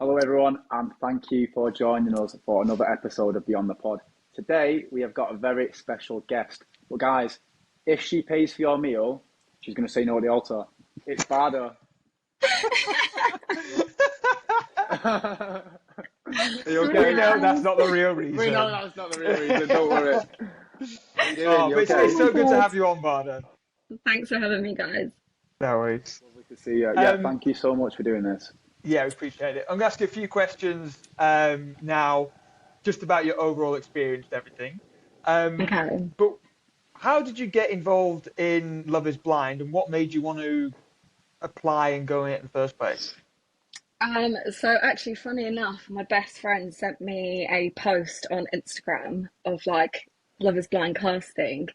Hello, everyone, and thank you for joining us for another episode of Beyond the Pod. Today, we have got a very special guest. But guys, if she pays for your meal, she's going to say no at the altar. It's Bardha. Are you okay? We know that's not the real reason. We know that's not the real reason, don't worry. How you doing? You It's okay? so good to have you on, Bardha. Thanks for having me, guys. No worries. Lovely to see you. Yeah, thank you so much for doing this. Yeah, we appreciate it. I'm going to ask you a few questions now, just about your overall experience and everything. Okay. But how did you get involved in Love is Blind, and what made you want to apply and go in it in the first place? So actually, funny enough, my best friend sent me a post on Instagram of like Love is Blind casting,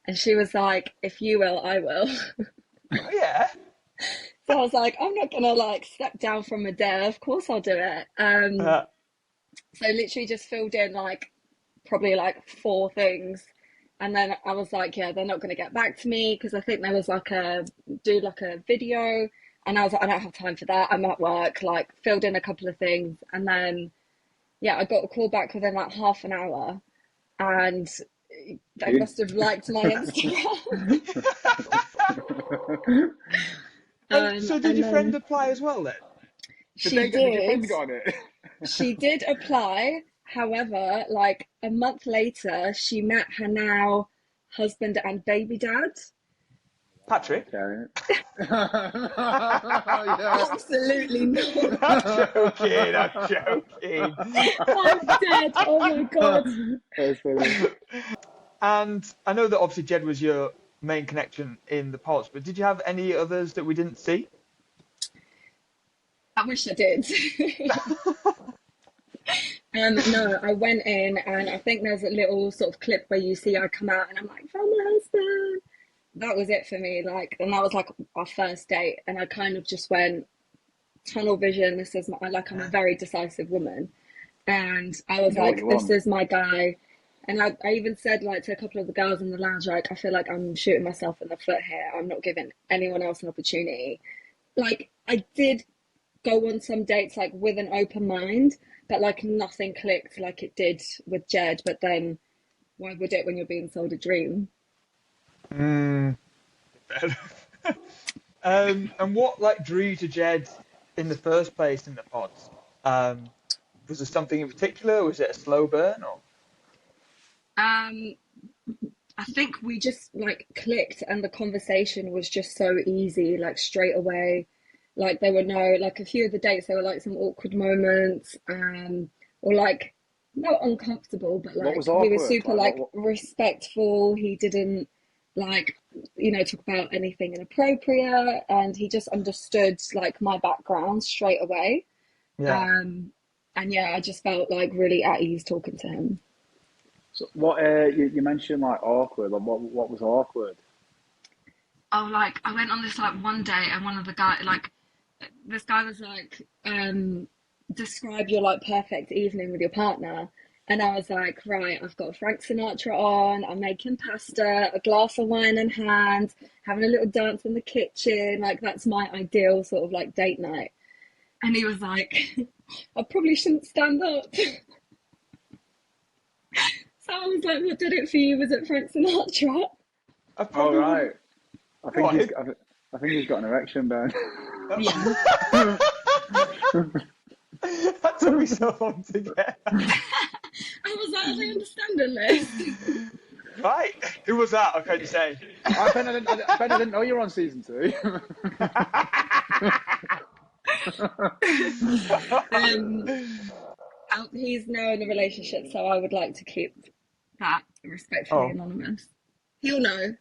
and she was like, "If you will, I will." Oh, yeah. So I was like, "I'm not gonna like step down from a dare. Of course, I'll do it." So literally just filled in like probably like 4 things, and then I was like, "Yeah, they're not gonna get back to me because I think there was like a video." And I was like, I don't have time for that. I'm at work, like filled in a couple of things. And then, yeah, I got a call back within like half an hour. And they must have liked my Instagram. So did your friend apply as well then? She Did your friend did. got on it? She did apply. However, like a month later, she met her now husband and baby dad. Patrick? Yeah. Absolutely not. I'm joking. I'm dead. Oh my God. That's funny. And I know that obviously Jed was your main connection in the pods, but did you have any others that we didn't see? I wish I did. No, I went in and I think there's a little sort of clip where you see I come out and I'm like, from my husband. That was it for me. Like, and that was like our first date. And I kind of just went tunnel vision. This is my, like, I'm a very decisive woman. And I was like, this is my guy. And I even said like to a couple of the girls in the lounge, like, I feel like I'm shooting myself in the foot here. I'm not giving anyone else an opportunity. Like, I did go on some dates like with an open mind, but like nothing clicked like it did with Jed. But then why would it when you're being sold a dream? And what like drew you to Jed in the first place in the pods? Was there something in particular? Was it a slow burn or? I think we just like clicked and the conversation was just so easy, like straight away. Like there were no, like a few of the dates, there were like some awkward moments, or like not uncomfortable, but like we were super like respectful. He didn't like, you know, talk about anything inappropriate, and he just understood like my background straight away. Yeah. And yeah, I just felt like really at ease talking to him. So what you mentioned like awkward. Like, what was awkward? Oh, like I went on this like one day, and one of the guys, like this guy was like, describe your like perfect evening with your partner. And I was like, right, I've got Frank Sinatra on, I'm making pasta, a glass of wine in hand, having a little dance in the kitchen. Like that's my ideal sort of like date night. And he was like, I probably shouldn't stand up. So I was like, what did it for you? Was it Frank Sinatra? Oh, right. I think he's got an erection, Ben. Yeah. That took me so long to get. I was like, are they understanding this? Right. Who was that? Okay, you say. Ben, I didn't know you were on season 2. He's now in a relationship, so I would like to keep that respectfully anonymous. He'll know.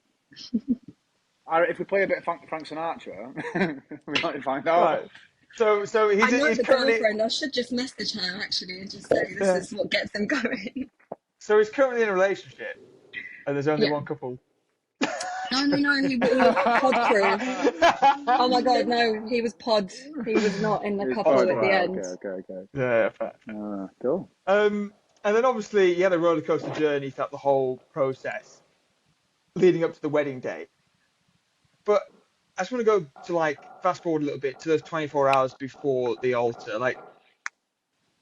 If we play a bit of Frank Sinatra, we might find out. Right. So he's the currently. girlfriend. I should just message her actually and just say this is what gets them going. So he's currently in a relationship, and there's only one couple. No, he was pod crew. Oh my God, no, he was pod. He was not in the couple at the end. Okay. Yeah, fair. Cool. And then obviously you had a roller coaster journey throughout the whole process, leading up to the wedding day. But I just want to go to like fast forward a little bit to those 24 hours before the altar. Like,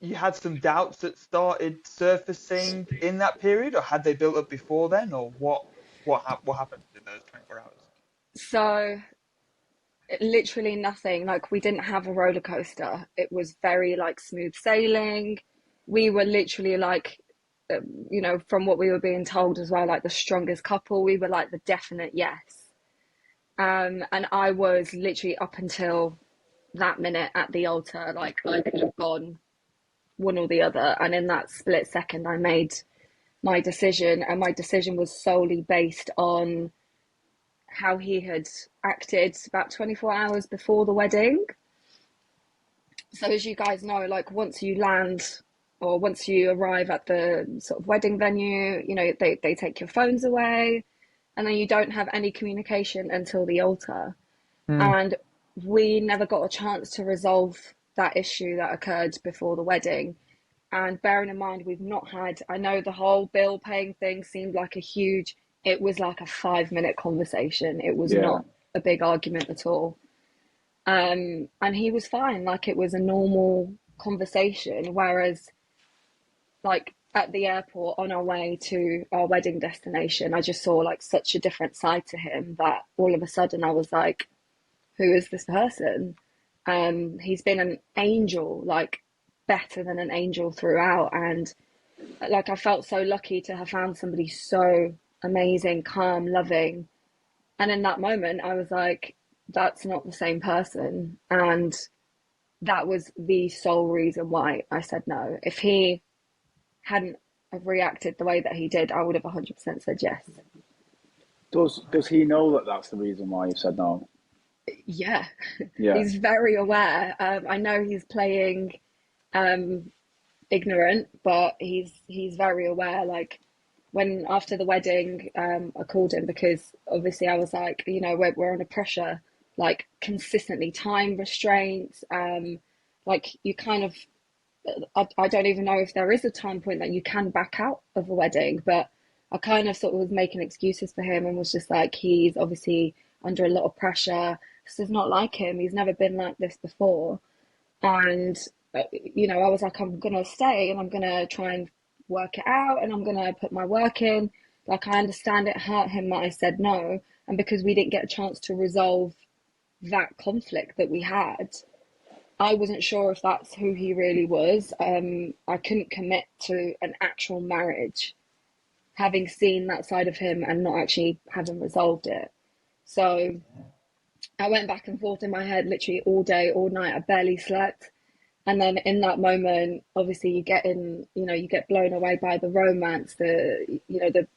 you had some doubts that started surfacing in that period, or had they built up before then, or what happened in those 24 hours? So literally nothing. Like we didn't have a roller coaster. It was very like smooth sailing. We were literally like, from what we were being told as well, like the strongest couple. We were like the definite yes. And I was literally up until that minute at the altar, like I could have gone one or the other. And in that split second, I made my decision, and my decision was solely based on how he had acted about 24 hours before the wedding. So as you guys know, like once you land or once you arrive at the sort of wedding venue, they take your phones away, and then you don't have any communication until the altar. Mm. And we never got a chance to resolve that issue that occurred before the wedding. And bearing in mind, we've not had, I know the whole bill paying thing seemed like it was like a 5 minute conversation. It was Yeah. not a big argument at all. And he was fine, like it was a normal conversation. Whereas, like at the airport on our way to our wedding destination, I just saw like such a different side to him that all of a sudden I was like, who is this person? He's been an angel, like better than an angel throughout. And like I felt so lucky to have found somebody so amazing, calm, loving. And in that moment, I was like, that's not the same person. And that was the sole reason why I said no. If he hadn't have reacted the way that he did, I would have 100% said yes. Does he know that that's the reason why you said no? Yeah, Yeah. he's very aware. I know he's playing ignorant, but he's very aware. Like when after the wedding, I called him because obviously I was like, we're under pressure, like consistently time restraints. Like you kind of, I don't even know if there is a time point that you can back out of a wedding, but I kind of sort of was making excuses for him and was just like, he's obviously under a lot of pressure. This is not like him. He's never been like this before. And, I was like, I'm going to stay and I'm going to try and work it out and I'm going to put my work in. Like, I understand it hurt him that I said no. And because we didn't get a chance to resolve that conflict that we had, I wasn't sure if that's who he really was. I couldn't commit to an actual marriage, having seen that side of him and not actually having resolved it. So I went back and forth in my head literally all day, all night. I barely slept. And then in that moment, obviously you get blown away by the romance. The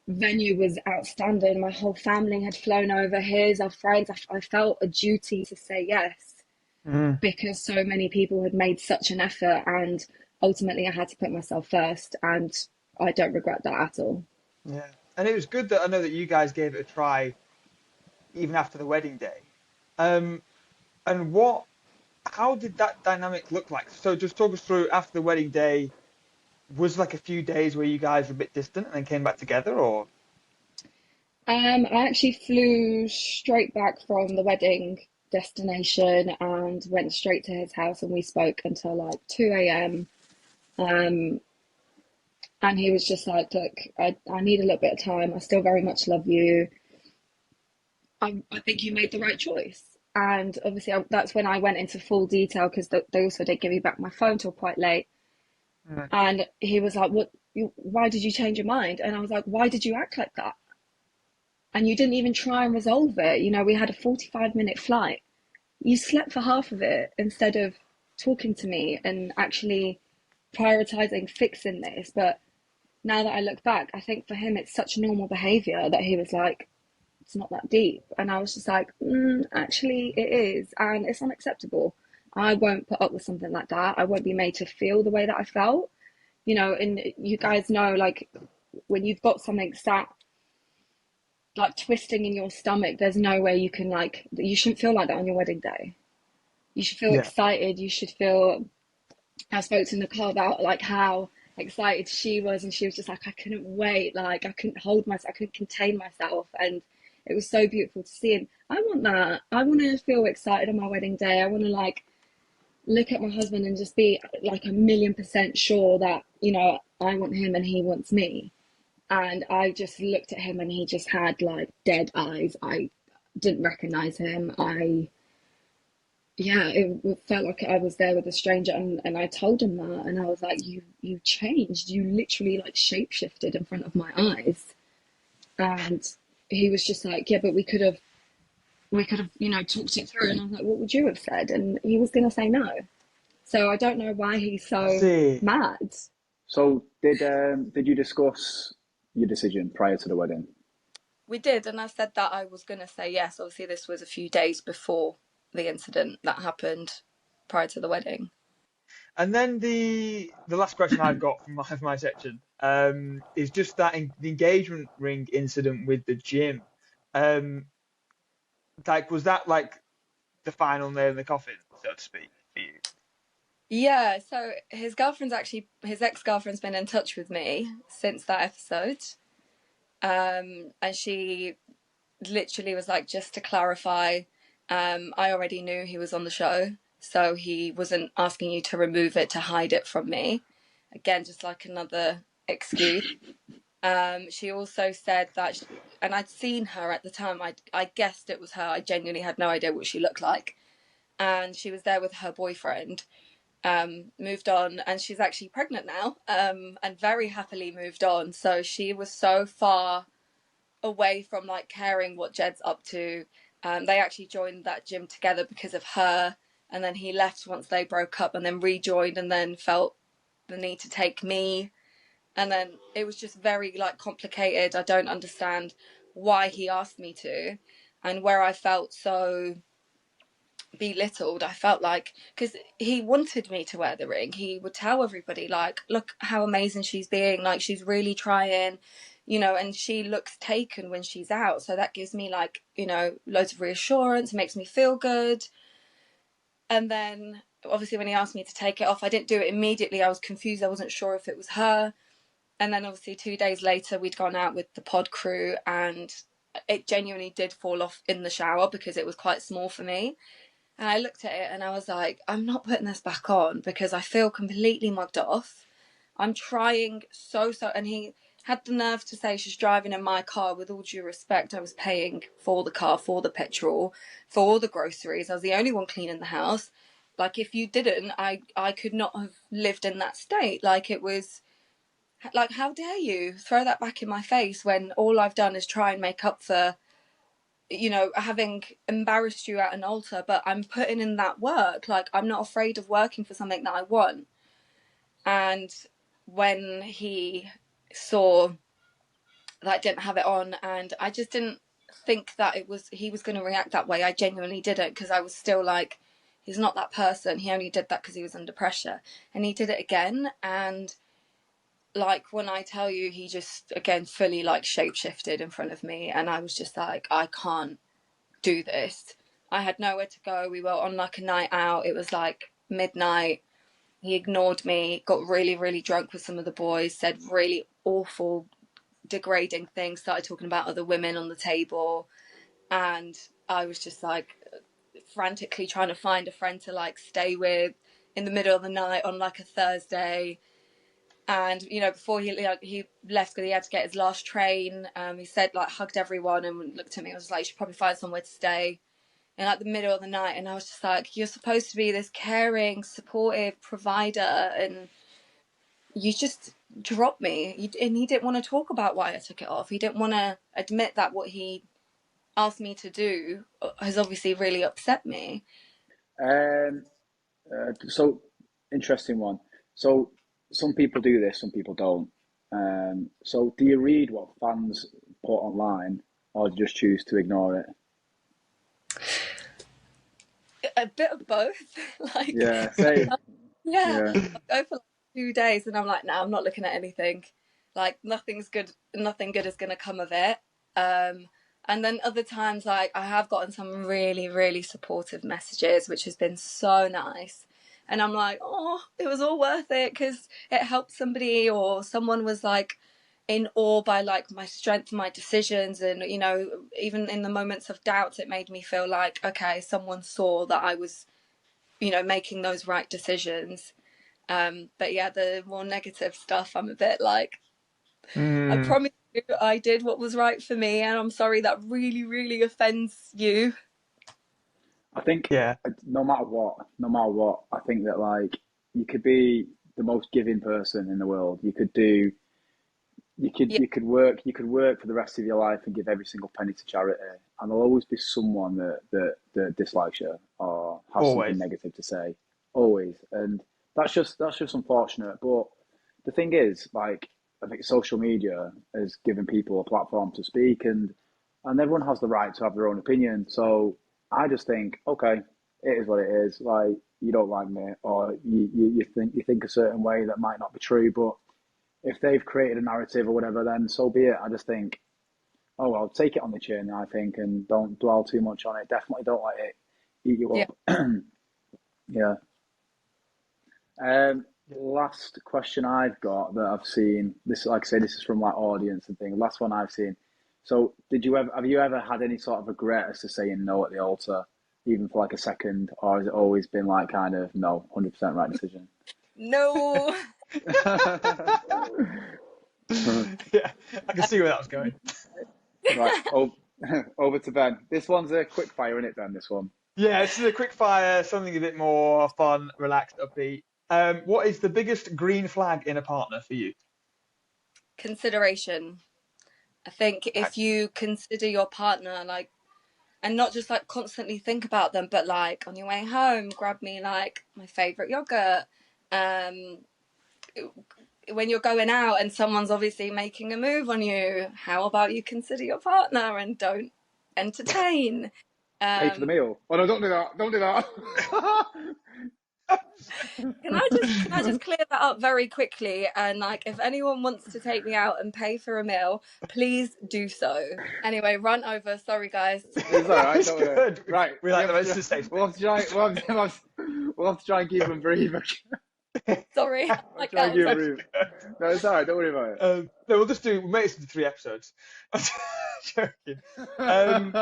venue was outstanding. My whole family had flown over, his, our friends. I felt a duty to say yes Mm. because so many people had made such an effort, and ultimately I had to put myself first, and I don't regret that at all. Yeah, and it was good that I know that you guys gave it a try even after the wedding day. Um, and how did that dynamic look like? So just talk us through after the wedding day. Was like a few days where you guys were a bit distant and then came back together, or? I actually flew straight back from the wedding destination and went straight to his house, and we spoke until like 2 a.m. Um, and he was just like, look, I need a little bit of time. I still very much love you. I think you made the right choice. And obviously, that's when I went into full detail because they also didn't give me back my phone till quite late. Mm. And he was like, why did you change your mind? And I was like, why did you act like that? And you didn't even try and resolve it. We had a 45-minute flight. You slept for half of it instead of talking to me and actually prioritizing fixing this. But now that I look back, I think for him, it's such normal behavior that he was like, it's not that deep. And I was just like, actually, it is. And it's unacceptable. I won't put up with something like that. I won't be made to feel the way that I felt. And you guys know, like, when you've got something sat like twisting in your stomach, there's no way you can, like, you shouldn't feel like that on your wedding day. You should feel Yeah. excited. You should feel, I spoke to Nicole about like how excited she was, and she was just like, I couldn't wait. Like, I couldn't hold myself, I couldn't contain myself. And it was so beautiful to see. And I want that. I want to feel excited on my wedding day. I want to look at my husband and just be like 1,000,000% sure that, you know, I want him and he wants me. And I just looked at him and he just had like dead eyes. I didn't recognize him. Yeah, it felt like I was there with a stranger, and I told him that, and I was like, you changed. You literally like shapeshifted in front of my eyes. And he was just like, yeah, but we could have, you know, talked it through. And I was like, what would you have said? And he was gonna say no. So I don't know why he's I so see. mad. So did you discuss your decision prior to the wedding? We did, and I said that I was going to say yes. Obviously, this was a few days before the incident that happened prior to the wedding. And then the last question I've got from my section is just that the engagement ring incident with the gym. Um, like, was that like the final nail in the coffin, so to speak, for you? Yeah, so his ex-girlfriend's been in touch with me since that episode. And she literally was like, just to clarify, I already knew he was on the show, so he wasn't asking you to remove it to hide it from me. Again, just like another excuse. She also said that, and I'd seen her at the time, I guessed it was her. I genuinely had no idea what she looked like. And she was there with her boyfriend, moved on, and she's actually pregnant now, and very happily moved on. So she was so far away from like caring what Jed's up to. They actually joined that gym together because of her, and then he left once they broke up and then rejoined and then felt the need to take me. And then it was just very like complicated. I don't understand why he asked me to, and where I felt so belittled, I felt like, because he wanted me to wear the ring, he would tell everybody like, look how amazing she's being, like she's really trying, you know, and she looks taken when she's out, so that gives me like, you know, loads of reassurance, makes me feel good. And then obviously when he asked me to take it off, I didn't do it immediately. I was confused, I wasn't sure if it was her. And then obviously 2 days later we'd gone out with the pod crew, and it genuinely did fall off in the shower because it was quite small for me. And I looked at it and I was like, I'm not putting this back on because I feel completely mugged off. I'm trying so. And he had the nerve to say she's driving in my car. With all due respect, I was paying for the car, for the petrol, for all the groceries. I was the only one cleaning the house. Like, if you didn't, I could not have lived in that state. Like, it was like, how dare you throw that back in my face when all I've done is try and make up for, you know, having embarrassed you at an altar, but I'm putting in that work. Like, I'm not afraid of working for something that I want. And when he saw that I didn't have it on, and I just didn't think that he was going to react that way. I genuinely didn't, because I was still like, he's not that person. He only did that because he was under pressure. And he did it again. And like, when I tell you, he just, again, fully like shapeshifted in front of me. And I was just like, I can't do this. I had nowhere to go. We were on like a night out. It was like midnight. He ignored me, got really, really drunk with some of the boys, said really awful, degrading things, started talking about other women on the table. And I was just like frantically trying to find a friend to like stay with in the middle of the night on like a Thursday. And, you know, before he left because he had to get his last train, he said, like, hugged everyone and looked at me. I was like, you should probably find somewhere to stay in like the middle of the night. And I was just like, you're supposed to be this caring, supportive provider, and you just dropped me. And he didn't want to talk about why I took it off. He didn't want to admit that what he asked me to do has obviously really upset me. Um, so interesting one. So some people do this, some people don't. So do you read what fans put online, or do you just choose to ignore it? A bit of both. Like, Yeah, same. yeah, Yeah. I'll go for like 2 days and I'm like, no, I'm not looking at anything. Like, nothing good is gonna come of it. And then other times, like, I have gotten some really, really supportive messages, which has been so nice. And I'm like, oh, it was all worth it because it helped somebody, or someone was like in awe by like my strength, my decisions, and, you know, even in the moments of doubt, it made me feel like, okay, someone saw that I was making those right decisions. But yeah, the more negative stuff, I'm a bit like, I promise you I did what was right for me, and I'm sorry that really, really offends you. I think Yeah. no matter what, I think that like you could be the most giving person in the world. You could do, Yeah, you could work for the rest of your life and give every single penny to charity, and there'll always be someone that dislikes you or has something Always. negative to say, always, and that's just unfortunate. But the thing is, like, I think social media has given people a platform to speak, and everyone has the right to have their own opinion. So I just think, okay, it is what it is. Like, you don't like me, or you think a certain way that might not be true, but if they've created a narrative or whatever, then so be it. I just think, oh well, take it on the chin, I think, and don't dwell too much on it. Definitely don't let it eat you yeah. up. Yeah. Last question I've got that I've seen. This, like I say, this is from like audience and things. Last one I've seen. So, have you ever had any sort of regret as to saying no at the altar, even for like a second, or has it always been like kind of no, 100% right decision? No. Yeah, I can see where that was going. Right. Oh, over to Ben. This one's a quick fire, isn't it, Ben? This one. Yeah, this is a quick fire, something a bit more fun, relaxed, upbeat. What is the biggest green flag in a partner for you? Consideration. I think Okay. if you consider your partner, like, and not just like constantly think about them, but like on your way home, grab me like my favorite yogurt. Um, when you're going out and someone's obviously making a move on you, how about you consider your partner and don't entertain? Pay for the Um, meal. Oh no, don't do that. Don't do that. can I just clear that up very quickly? And like, if anyone wants to take me out and pay for a meal, please do so. Anyway, run over. Sorry, guys. It's all right. It's Don't worry. good. Right. We like the most to say. We'll have to try. We'll have to try and keep them brief. Sorry, I'll like try that and was keep them brief. No, it's all right. Don't worry about No, we'll make it into 3 episodes. I'm joking. And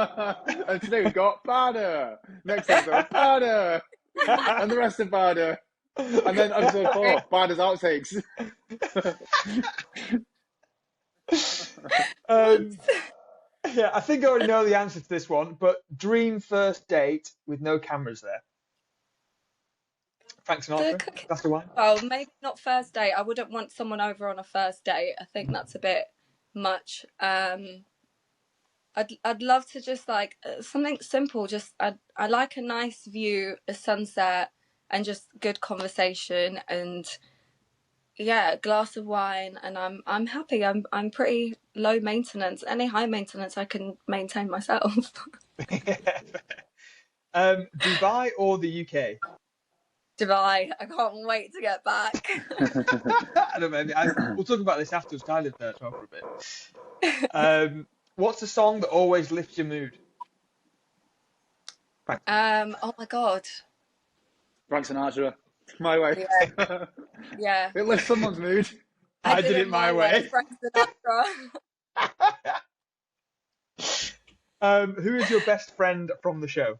today we've got Bardha. Next episode, Bardha, and the rest of Bardha, and then episode 4, Bardha's outtakes. Yeah, I think I already know the answer to this one, but dream first date with no cameras there. Frank the Sinatra, cooking. glass of wine. Well, maybe not first date. I wouldn't want someone over on a first date. I think that's a bit much. I'd love to just like something simple. Just I like a nice view, a sunset, and just good conversation, and yeah, a glass of wine, and I'm happy. I'm pretty low maintenance. Any high maintenance I can maintain myself. Dubai or the UK? Dubai. I can't wait to get back. I don't know. We'll talk about this afterwards. I lived there as well for a bit. What's the song that always lifts your mood? Frank. Oh my god. Frank Sinatra, My Way. Yeah, yeah. It lifts someone's mood. I did it my way. Frank Sinatra. Who is your best friend from the show?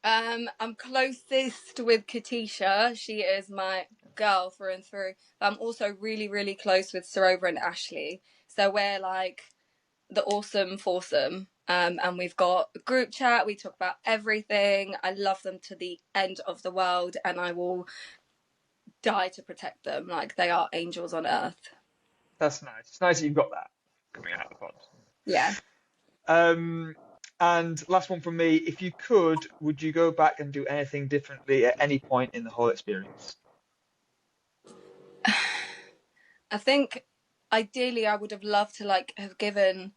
I'm closest with Katisha. She is my girl through and through. But I'm also really, really close with Sarova and Ashleigh. So we're like the awesome foursome. And we've got a group chat. We talk about everything. I love them to the end of the world, and I will die to protect them. Like, they are angels on earth. That's nice. It's nice that you've got that coming out of the pod. Yeah. And last one from me. If you could, would you go back and do anything differently at any point in the whole experience? I think ideally I would have loved to like have given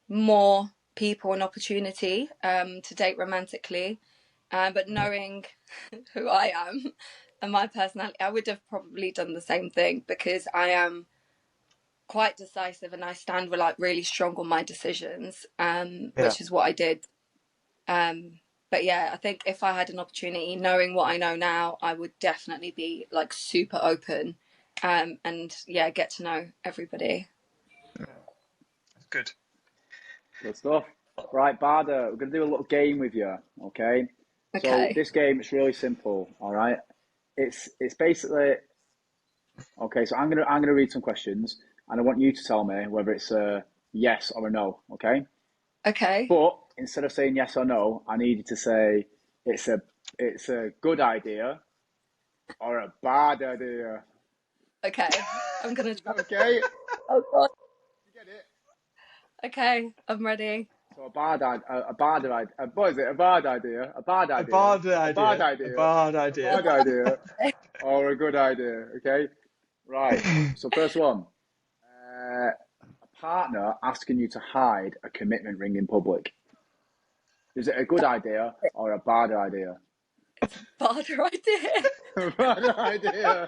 more people an opportunity to date romantically, but knowing who I am and my personality, I would have probably done the same thing, because I am quite decisive and I stand like really strong on my decisions, which is what I did. But yeah, I think if I had an opportunity, knowing what I know now, I would definitely be like super open, and yeah, get to know everybody. That's good. Good stuff. Right, Bardha, we're going to do a little game with you, okay? So Okay. this game is really simple. All right. It's basically okay. So I'm gonna read some questions, and I want you to tell me whether it's a yes or a no. Okay. Okay. But instead of saying yes or no, I need you to say it's a good idea or a bad idea. Okay. I'm gonna Is try. that okay? Oh God. You get it? Okay. I'm ready. So what is it? A bad idea? A bad A idea? bad A bad idea. A idea? bad A idea. bad idea? Or a good idea? Okay. Right. So first one, a partner asking you to hide a commitment ring in public. Is it a good idea or a bad idea? Bardha idea. Bad idea.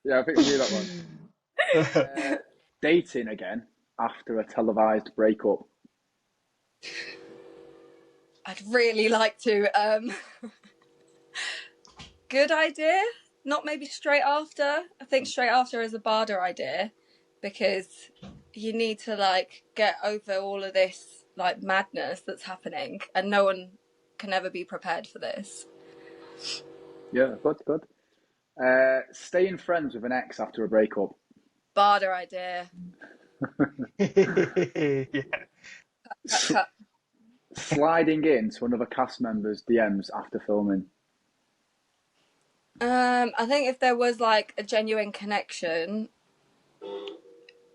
Yeah, I think we knew that one. Dating again after a televised breakup. I'd really like to. Good idea. Not maybe straight after. I think straight after is a Bardha idea, because you need to like get over all of this like madness that's happening, and no one can ever be prepared for this. Yeah, good. Staying friends with an ex after a breakup. Bardha idea. Yeah. Cut, cut. Sliding into another cast member's DMs after filming. I think if there was like a genuine connection,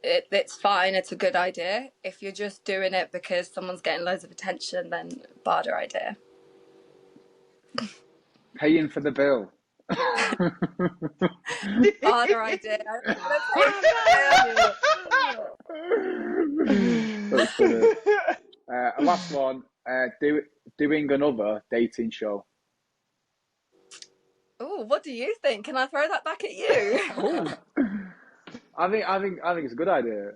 it's fine. It's a good idea. If you're just doing it because someone's getting loads of attention, then Bardha idea. Paying for the bill. Bardha idea. That's funny. Last one. Doing another dating show. Oh, what do you think? Can I throw that back at you? I think it's a good idea.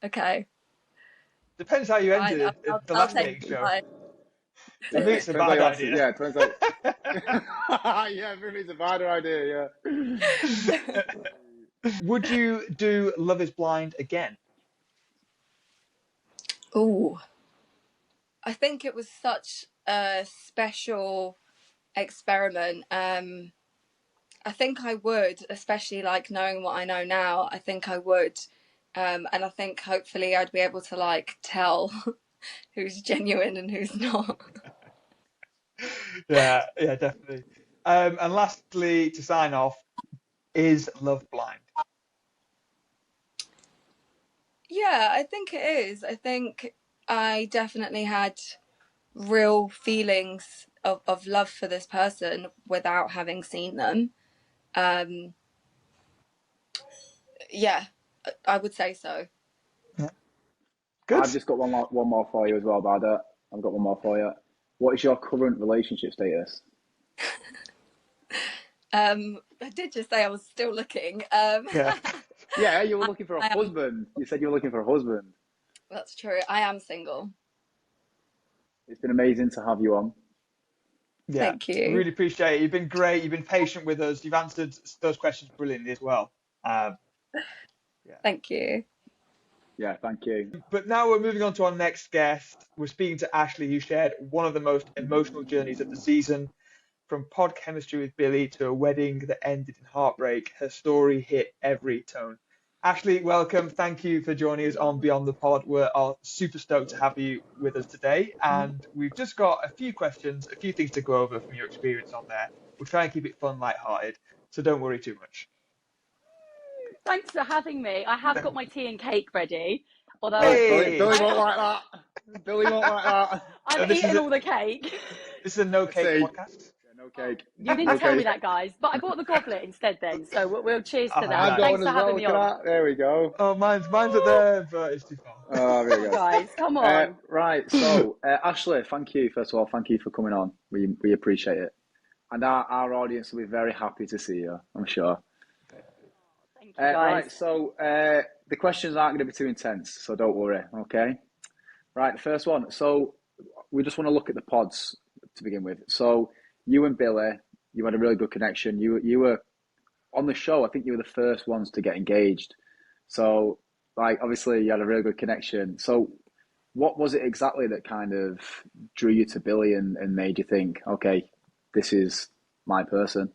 Okay. Depends how you Fine. ended I'll, the I'll last take dating it. show. Fine. To me, it's a Depends how bad you answer- idea. Yeah, depends how. Yeah, for me it's a bad idea. Yeah. Would you do Love is Blind again? Ooh. I think it was such a special experiment. I think I would, especially like knowing what I know now, I think I would. And I think hopefully I'd be able to like tell who's genuine and who's not. Yeah, definitely. And lastly, to sign off, is Love blind? Yeah, I think it is. I think I definitely had real feelings of love for this person without having seen them. Yeah, I would say so. Yeah. Good. I've just got one more for you as well, Bardha. I've got one more for you. What is your current relationship status? I did just say I was still looking. Yeah. Yeah, you were looking for a I am, husband. You said you were looking for a husband. that's true. I am single. It's been amazing to have you on. Yeah. Thank you. Really appreciate it. You've been great. You've been patient with us. You've answered those questions brilliantly as well. Yeah. Thank you. Yeah, thank you. But now we're moving on to our next guest. We're speaking to Ashleigh, who shared one of the most emotional journeys of the season. From pod chemistry with Billy to a wedding that ended in heartbreak, her story hit every tone. Ashleigh, welcome. Thank you for joining us on Beyond the Pod. We're super stoked to have you with us today. And we've just got a few questions, a few things to go over from your experience on there. We'll try and keep it fun, lighthearted, so don't worry too much. Thanks for having me. I have got my tea and cake ready. Although Hey! Billy won't like that. Billy won't like that. I'm this is eating a- all the cake. This is a no cake See. podcast. Yeah, no cake. You didn't No tell me cake. that, guys. But I bought the goblet instead then. So we'll cheers to Oh, that. I've nice. got Thanks one for as well. having me Look at on. that. There we go. Oh, mine's up there, but it's too far. Oh, there we go. Guys, come on. Right, so Ashleigh, thank you. First of all, thank you for coming on. We appreciate it. And our audience will be very happy to see you, I'm sure. Thank you, guys. Right, so the questions aren't going to be too intense, so don't worry, okay? Right, the first one. So we just want to look at the pods to begin with. So you and Billy, you had a really good connection. You were on the show. I think you were the first ones to get engaged. So, like, obviously, you had a really good connection. So, what was it exactly that kind of drew you to Billy and made you think, okay, this is my person?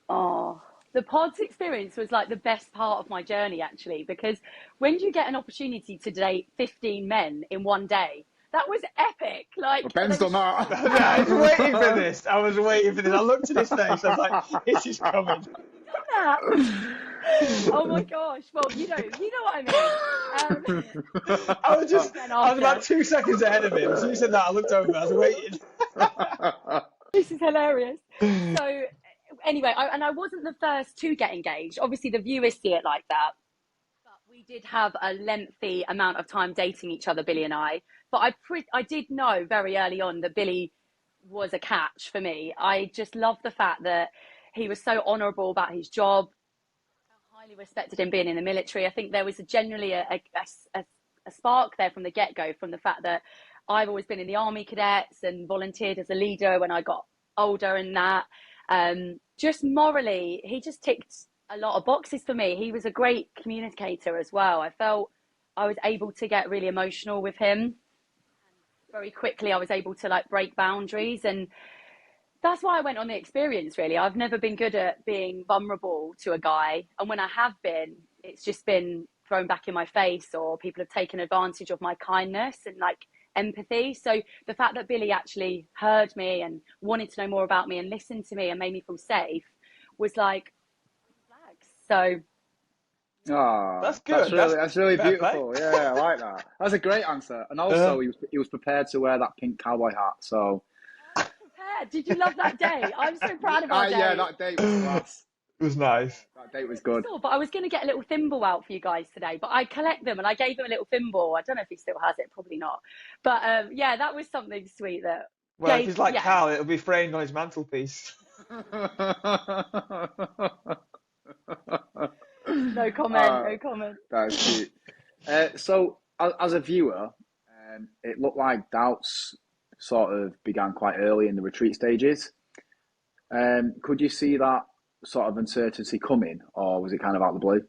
Oh, the pods experience was like the best part of my journey, actually, because when you get an opportunity to date 15 men in one day, that was epic. Well, Like, Ben's they were done so I was that. waiting for this. I was waiting for this. I looked at his face. I was like, this is coming. that. Oh my gosh. Well, you know what I mean. Then I was about after, 2 seconds ahead of him. As you said that, I looked over. I was waiting. this is hilarious. So anyway, I wasn't the first to get engaged. Obviously, the viewers see it like that. But we did have a lengthy amount of time dating each other, Billy and I. But I did know very early on that Billy was a catch for me. I just loved the fact that he was so honourable about his job. I highly respected him being in the military. I think there was generally a spark there from the get-go, from the fact that I've always been in the Army Cadets and volunteered as a leader when I got older and that. Just morally, he just ticked a lot of boxes for me. He was a great communicator as well. I felt I was able to get really emotional with him. Very quickly, I was able to like break boundaries, and that's why I went on the experience, really. I've never been good at being vulnerable to a guy. And when I have been, it's just been thrown back in my face, or people have taken advantage of my kindness and like empathy. So the fact that Billy actually heard me and wanted to know more about me and listened to me and made me feel safe was like flags. So Oh, That's good. that's really Fair play. beautiful. Yeah, I like that. That's a great answer. And Uh, also, he was prepared to wear that pink cowboy hat. So, prepared. Did you love that day? I'm so proud of our yeah, day. that date was class. it was nice. That date was You good. saw, but I was going to get a little thimble out for you guys today, but I collect them and I gave him a little thimble. I don't know if he still has it, probably not. But yeah, that was something sweet that Well, if he's like yeah, Cal, it'll be framed on his mantelpiece. no comment, uh, no comment. that's cute. So, as a viewer, it looked like doubts sort of began quite early in the retreat stages. Could you see that sort of uncertainty coming, or was it kind of out of the blue?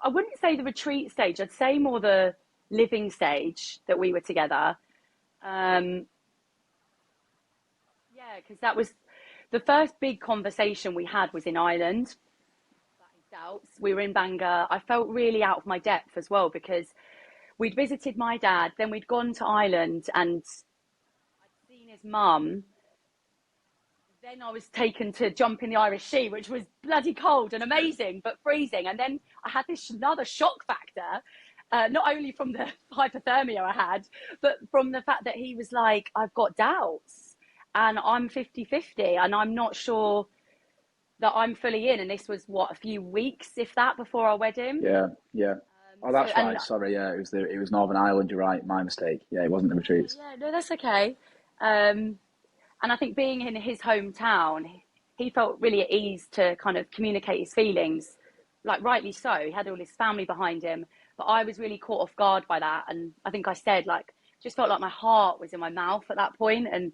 I wouldn't say the retreat stage, I'd say more the living stage that we were together. Um, yeah, because that was the first big conversation we had was in Ireland. Doubts. We were in Bangor. I felt really out of my depth as well because we'd visited my dad, then we'd gone to Ireland and I'd seen his mum. Then I was taken to jump in the Irish Sea, which was bloody cold and amazing, but freezing. And then I had this another shock factor, not only from the hypothermia I had, but from the fact that he was like, I've got doubts and I'm 50-50 and I'm not sure that I'm fully in. And this was what, a few weeks, if that, before our wedding. Yeah, yeah. Oh, So, that's and right. Sorry, yeah, it was Northern Ireland. You're right. My mistake. Yeah, it wasn't the retreats. yeah, no, that's okay. And I think being in his hometown, he felt really at ease to kind of communicate his feelings, like rightly so. He had all his family behind him, but I was really caught off guard by that. And I think I said, like, just felt like my heart was in my mouth at that point. And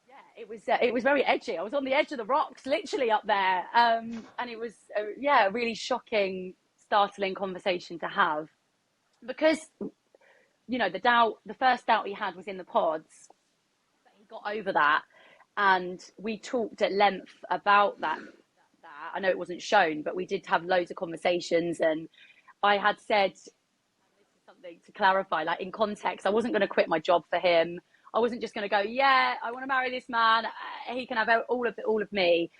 yeah, it was very edgy. I was on the edge of the rocks, literally up there. And it was, yeah, a really shocking, startling conversation to have because, you know, the first doubt he had was in the pods. He got over that and we talked at length about that. I know it wasn't shown, but we did have loads of conversations and I had said, this is something to clarify, like in context, I wasn't going to quit my job for him. I wasn't just going to go, yeah, I want to marry this man, he can have all of me.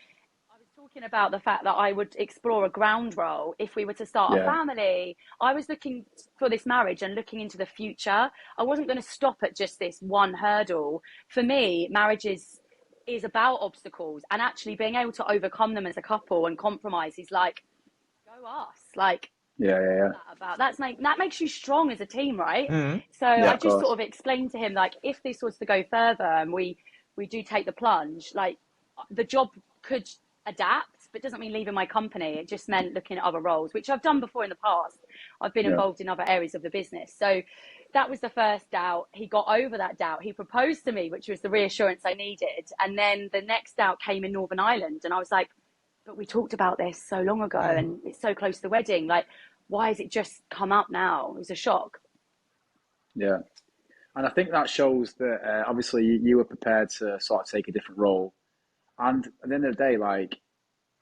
I was talking about the fact that I would explore a ground role if we were to start a Yeah, family. I was looking for this marriage and looking into the future. I wasn't going to stop at just this one hurdle. For me, marriage is about obstacles and actually being able to overcome them as a couple and compromise is like, go us. Like, yeah. that makes you strong as a team, right? Mm. So Yeah, I of just sort course. of explained to him, like, if this was to go further and we do take the plunge, like the job could adapt, but doesn't mean leaving my company. It just meant looking at other roles, which I've done before in the past. I've been Yeah. involved in other areas of the business. So that was the first doubt. He got over that doubt. He proposed to me, which was the reassurance I needed. And then the next doubt came in Northern Ireland. And I was like, but we talked about this so long ago and it's so close to the wedding. Like, why has it just come up now? It was a shock. Yeah. And I think that shows that obviously you were prepared to sort of take a different role. And at the end of the day, like,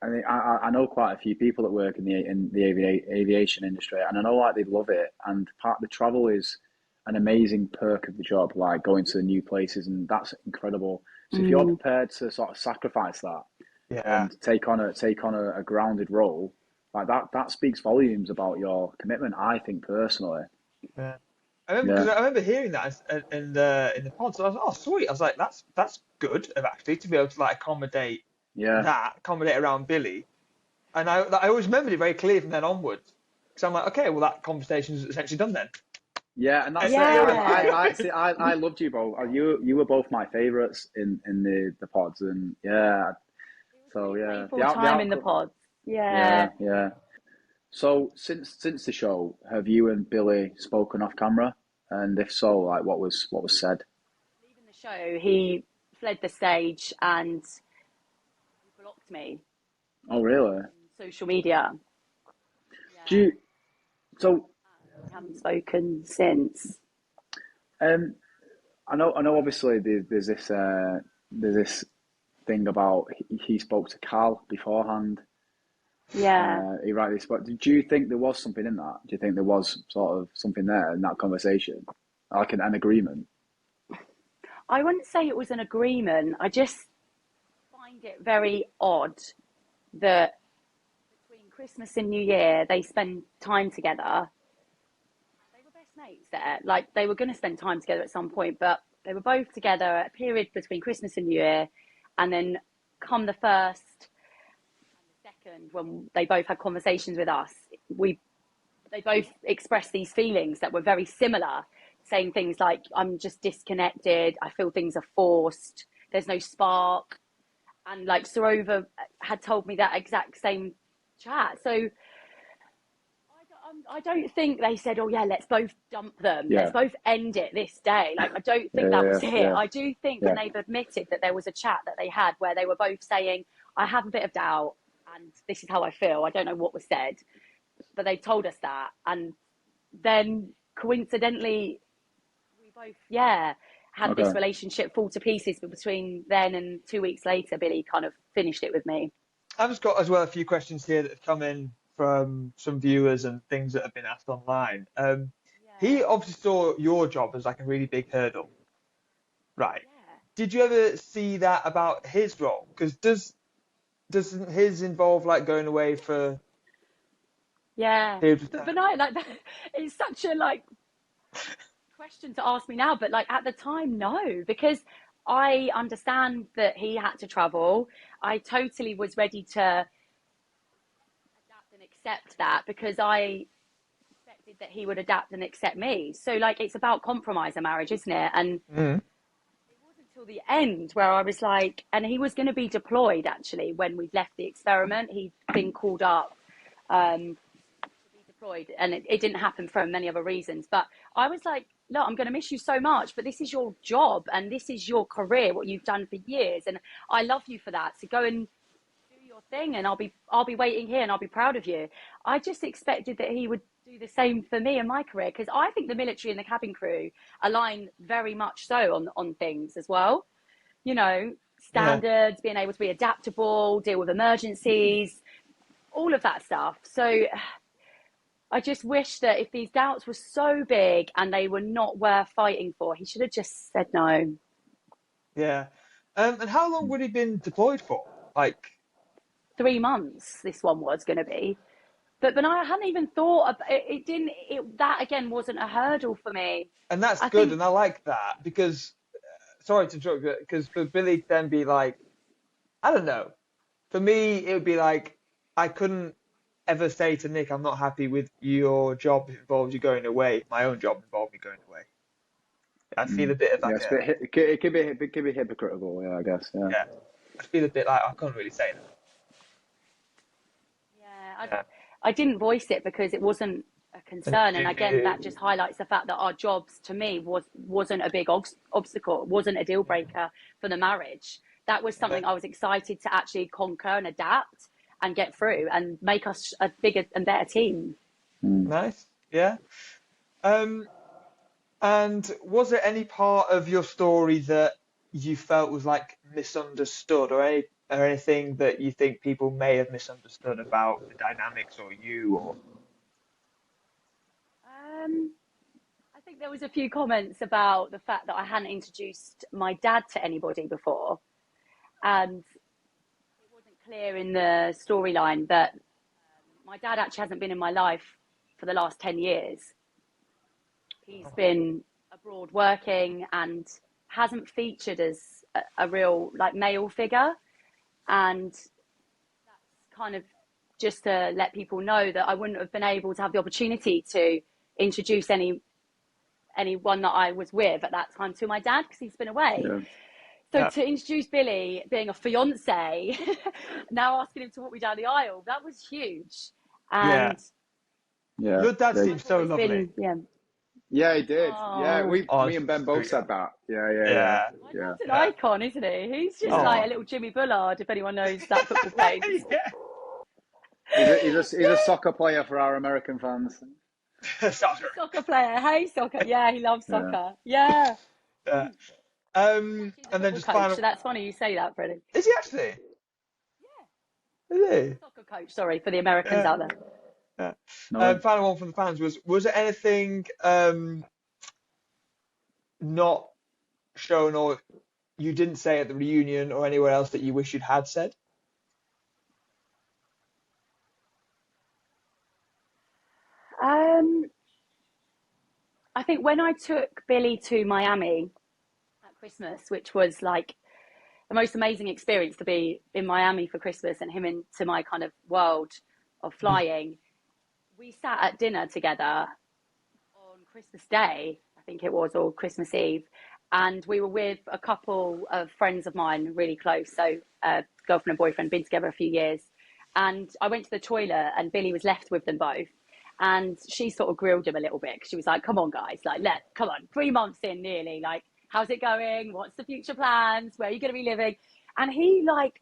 I know quite a few people that work in the aviation industry, and I know like they love it. And part of the travel is an amazing perk of the job, like going to new places, and that's incredible. So if you're prepared to sort of sacrifice that Yeah. and take on a grounded role, like that speaks volumes about your commitment. I think personally. Yeah. I remember Yeah, because I remember hearing that in the pod. So I was like, oh sweet. I was like, that's good of actually to be able to like yeah. accommodate around Billy. And I always remembered it very clearly from then onwards. Because I'm like, okay, well that conversation's essentially done then. Yeah, and that's it. You're in. Yeah. I see. I loved you both. You were both my favourites in the pods, and yeah. It was So really yeah, playful the time in the outcome. pods. Yeah. Yeah, yeah. So since the show, have you and Billy spoken off camera? And if so, like what was said? Leaving the show, he fled the stage and he blocked me Oh really? on social media. Do Yeah. you? So We haven't spoken since. um, I know. Obviously, there's this thing about he spoke to Cal beforehand. Yeah. He rightly spoke. Do you think there was something in that? Do you think there was sort of something there in that conversation, like an agreement? I wouldn't say it was an agreement. I just find it very odd that between Christmas and New Year they spend time together. They were best mates there. Like they were going to spend time together at some point, but they were both together at a period between Christmas and New Year, and then come the first and the second when they both had conversations with us, we they both expressed these feelings that were very similar, saying things like, "I'm just disconnected. I feel things are forced. There's no spark." And like Sarova had told me that exact same chat. So I don't think they said, "Oh yeah, let's both dump them. Let's Yeah, both end it this day." Like I don't yeah, think that yeah, was it. yeah, I do think, yeah. and they've admitted that there was a chat that they had where they were both saying, "I have a bit of doubt, and this is how I feel." I don't know what was said, but they told us that, and then coincidentally, we both had this Okay. relationship fall to pieces. But between then and 2 weeks later, Billy kind of finished it with me. I've just got as well a few questions here that have come in from some viewers and things that have been asked online. He Yeah, obviously saw your job as like a really big hurdle, right? yeah. Did you ever see that about his role? Because doesn't his involve like going away for Yeah, periods of but time? no, like that, it's such a like question to ask me now. But like at the time, no, because I understand that he had to travel. I totally was ready to adapt and accept that because I expected that he would adapt and accept me. So like it's about compromise a marriage, isn't it? And Mm. it wasn't until the end where I was like, and he was going to be deployed actually when we'd left the experiment. He'd been called up. Be deployed and it didn't happen for many other reasons, but I was like, look, I'm going to miss you so much, but this is your job and this is your career, what you've done for years, and I love you for that, so go and do your thing and I'll be waiting here and I'll be proud of you. I just expected that he would do the same for me in my career because I think the military and the cabin crew align very much so on things as well, you know, Yeah, standards, being able to be adaptable, deal with emergencies, all of that stuff. So I just wish that if these doubts were so big and they were not worth fighting for, he should have just said no. yeah. And how long would he been deployed for? Like, 3 months, this one was going to be. But I hadn't even thought of it. It didn't, that again wasn't a hurdle for me. and that's I good, think, and I like that because, sorry to interrupt, because for Billy to then be like, I don't know. For me, it would be like I couldn't ever say to Nick, I'm not happy with your job if it involves you going away. My own job involved me going away. I'd feel a bit of Yeah, like it's a a, bit. It could be hypocritical. Yeah, I guess. Yeah. yeah, I'd feel a bit like I couldn't really say that. yeah, Yeah, I didn't voice it because it wasn't a and it concern. And didn't again, that just highlights the fact that our jobs to me wasn't a big obstacle, it wasn't a deal breaker for the marriage. That was yeah, something I was excited to actually conquer and adapt and get through and make us a bigger and better team. Mm. nice. Yeah. Um, And was there any part of your story that you felt was like misunderstood, or anything that you think people may have misunderstood about the dynamics or you or? I think there was a few comments about the fact that I hadn't introduced my dad to anybody before, and it wasn't clear in the storyline that my dad actually hasn't been in my life for the last 10 years. He's been abroad working and hasn't featured as a real like male figure, and that's kind of just to let people know that I wouldn't have been able to have the opportunity to introduce anyone that I was with at that time to my dad because he's been away. Yeah. So to introduce Billy being a fiance, now asking him to walk me down the aisle, that was huge. And Yeah. Your dad seems so lovely. Yeah, he did. Yeah, Oh. me and Ben both said that. Yeah. My dad's an icon, isn't he? He's just like a little Jimmy Bullard, if anyone knows that football page. He's a soccer player for our American fans. Soccer Player. Hey, soccer. Yeah, he loves soccer. Yeah. And then just coach, final. so that's funny you say that, Freddie. Is he actually? Yeah. Is he? Soccer coach, sorry, for the Americans out there. Final one from the fans was there anything not shown or you didn't say at the reunion or anywhere else that you wish you'd had said? I think when I took Billy to Miami at Christmas, which was like the most amazing experience to be in Miami for Christmas and him into my kind of world of flying, we sat at dinner together on Christmas Day, I think it was, or Christmas Eve, and we were with a couple of friends of mine really close, so girlfriend and boyfriend, been together a few years, and I went to the toilet and Billy was left with them both. And she sort of grilled him a little bit because she was like, come on, guys, like, come on, 3 months in nearly, like, how's it going? What's the future plans? Where are you going to be living? And he, like,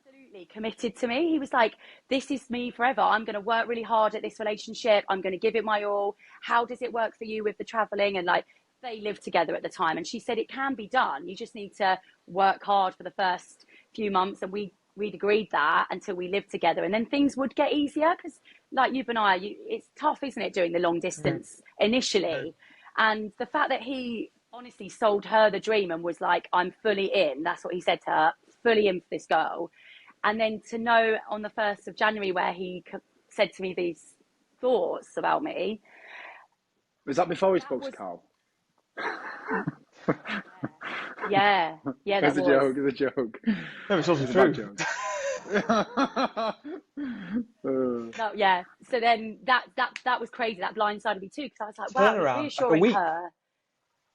absolutely committed to me. He was like, this is me forever. I'm going to work really hard at this relationship. I'm going to give it my all. How does it work for you with the traveling? And, like, they lived together at the time. And she said, it can be done. You just need to work hard for the first few months. And we'd agreed that until we lived together, and then things would get easier because, like you, Benaiah, it's tough, isn't it, doing the long distance initially? And the fact that he honestly sold her the dream and was like, I'm fully in, that's what he said to her, fully in for this girl. And then to know on the 1st of January where he said to me these thoughts about me. Was that before he spoke to Carl? Yeah, It's a joke. It's a joke. No, it's also true. No, yeah. So then that was crazy. That blindsided me too, because I was like, wow, reassuring her.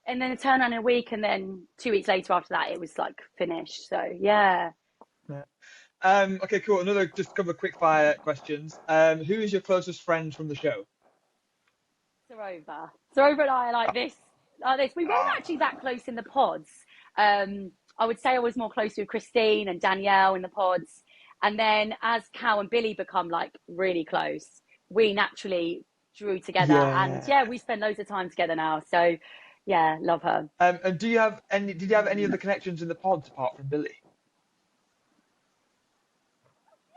And then a turnaround in a week, and then 2 weeks later after that, it was like finished. So yeah. Okay, cool. Another, just a couple of quick fire questions. Who is your closest friend from the show? Sarova and I are like this. We weren't actually that close in the pods. I would say I was more close with Christine and Danielle in the pods. And then as Cal and Billy become like really close, we naturally drew together. And we spend loads of time together now. So yeah, love her. And did you have any other connections in the pods apart from Billy?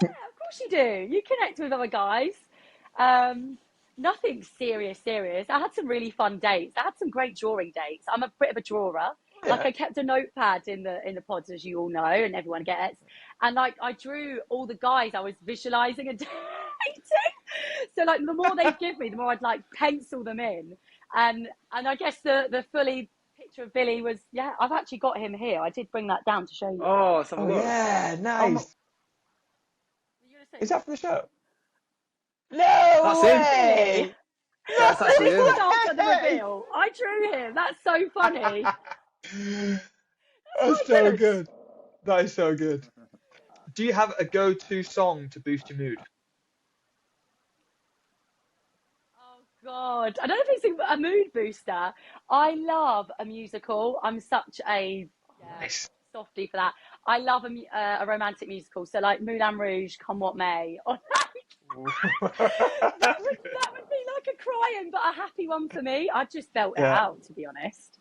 Yeah, of course you do. You connect with other guys. Nothing serious. I had some really fun dates. I had some great drawing dates. I'm a bit of a drawer. Yeah. Like I kept a notepad in the pods, as you all know, and everyone gets. And like I drew all the guys I was visualizing and dating. So like the more they give me, the more I'd like pencil them in. And I guess the fully picture of Billy was, I've actually got him here. I did bring that down to show you. Oh, yeah, nice. Is that from the show? No That's way! Him. That's actually him. After the reveal, I drew him. That's so funny. That's so good. That is so good. Do you have a go-to song to boost your mood? Oh God, I don't know if it's a mood booster. I love a musical. I'm such a softie for that. I love a romantic musical. So like Moulin Rouge, Come What May. Or like, that would be like a crying but a happy one for me. I just felt it Yeah. out, to be honest.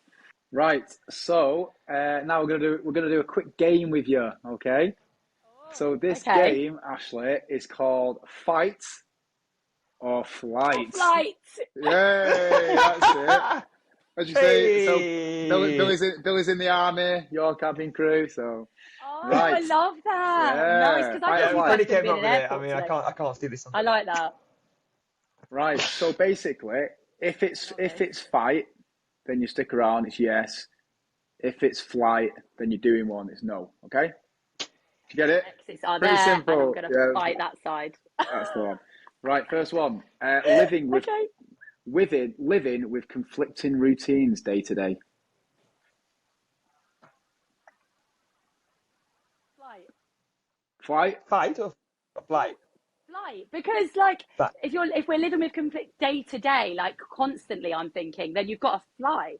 Right. So now we're gonna do a quick game with you. Okay. So this Okay. game, Ashleigh, is called Fight or Flight. Flight. Yay! That's it. As you say, so Hey. Billy's in the army, your cabin crew. So Oh, right. I love that. Yeah. Nice, because I Fight or thought you flight. guys Freddie would have came been up in with it. I airport mean, today. I can't steal this. I like that. Right. So basically, if it's fight, then you stick around. It's yes. If it's flight, then you're doing one. It's no. Okay. You get it? Exits are Pretty there, simple. and I'm going to Yeah. fight that side. That's the one. Right. First one. Living with Okay. living with conflicting routines day to day. Flight. Flight. Fight or flight? Flight. Because, like, Flight. if we're living with conflict day to day, like, constantly, I'm thinking, then you've got to fly.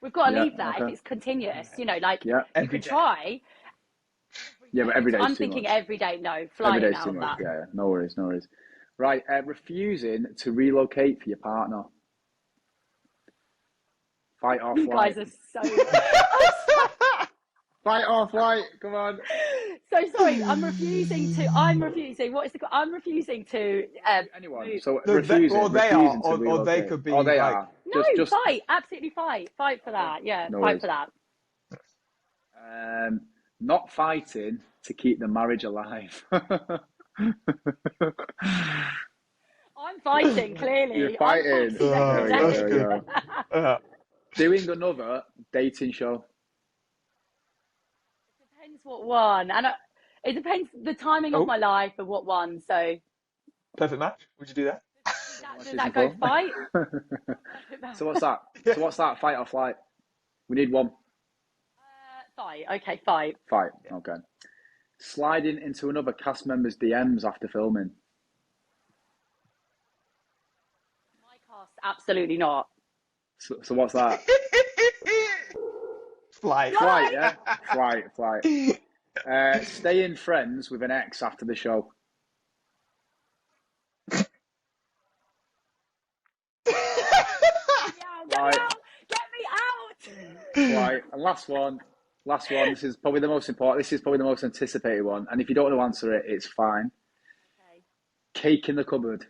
We've got to Yeah, leave that if okay. it's continuous. You know, like, Yeah. you Every could day. try. Yeah, but every So day's I'm too thinking much. every day, no, Every flying day's out too of much. that. Yeah. No worries. No worries. Right. Refusing to relocate for your partner. Fight or You flight. guys are so... Fight or flight. Come on. So sorry, I'm refusing, what is I'm refusing to, Anyone. move. So No, refusing. or they refusing are, to or they relocate. could be Or they like. are. No, Just. fight, absolutely fight for that, yeah, No fight worries. for that. Not fighting to keep the marriage alive. I'm fighting, clearly. You're fighting. I'm fighting There we every go. day. There we go. Doing another dating show. Depends what one, and it depends the timing of Oh. my life and what one. So Perfect match. Would you do that? does that go fight? So what's that? So what's that? Fight or flight? We need one. Fight. Okay, fight. Fight. Okay. Sliding into another cast member's DMs after filming. My cast, absolutely not. So what's that? Flight. Flight, yeah? Flight. Staying friends with an ex after the show. Get me out! Flight. And last one. This is probably the most important. This is probably the most anticipated one. And if you don't want to answer it, it's fine. Okay. Cake in the cupboard.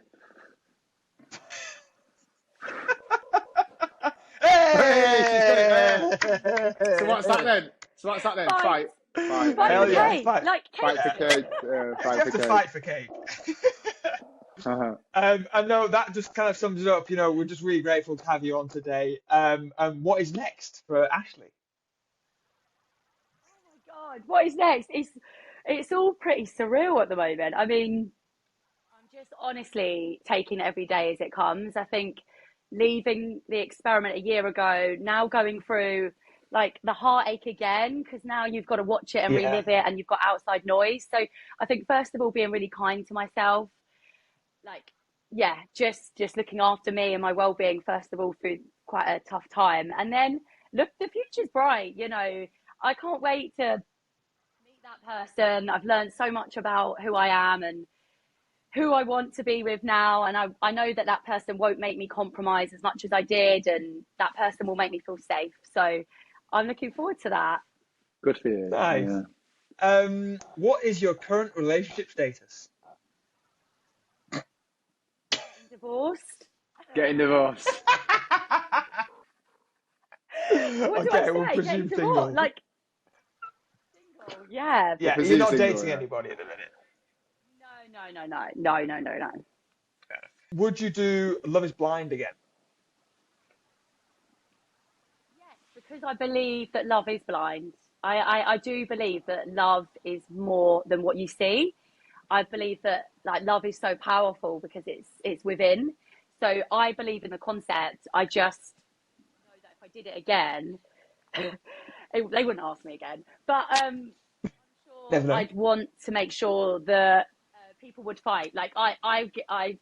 Hey, she's got it there. So what's that then? Fight. Fight Hell for yeah, cake. fight. Like cake. Fight for cake. You Fight have for to cake. fight for cake. I know that just kind of sums it up. You know, we're just really grateful to have you on today. And what is next for Ashleigh? Oh my God, what is next? It's all pretty surreal at the moment. I mean, I'm just honestly taking it every day as it comes. I think leaving the experiment a year ago, now going through like the heartache again, because now you've got to watch it and relive it, and you've got outside noise. So I think first of all, being really kind to myself, like, yeah, just looking after me and my well-being first of all through quite a tough time, and then look, the future's bright. You know, I can't wait to meet that person. I've learned so much about who I am and who I want to be with now, and I know that person won't make me compromise as much as I did, and that person will make me feel safe. So I'm looking forward to that. Good for you. Nice. Yeah. What is your current relationship status? Divorced. Getting divorced. What do I say? We'll presume Getting divorced? single. Like single? Yeah. Yeah, We'll you're not presume dating single, yeah. anybody at the minute. No. Would you do Love is Blind again? Yes, because I believe that love is blind. I do believe that love is more than what you see. I believe that like love is so powerful because it's within. So I believe in the concept. I just know that if I did it again, they wouldn't ask me again. But I'm sure Never know. I'd want to make sure that people would fight. Like I person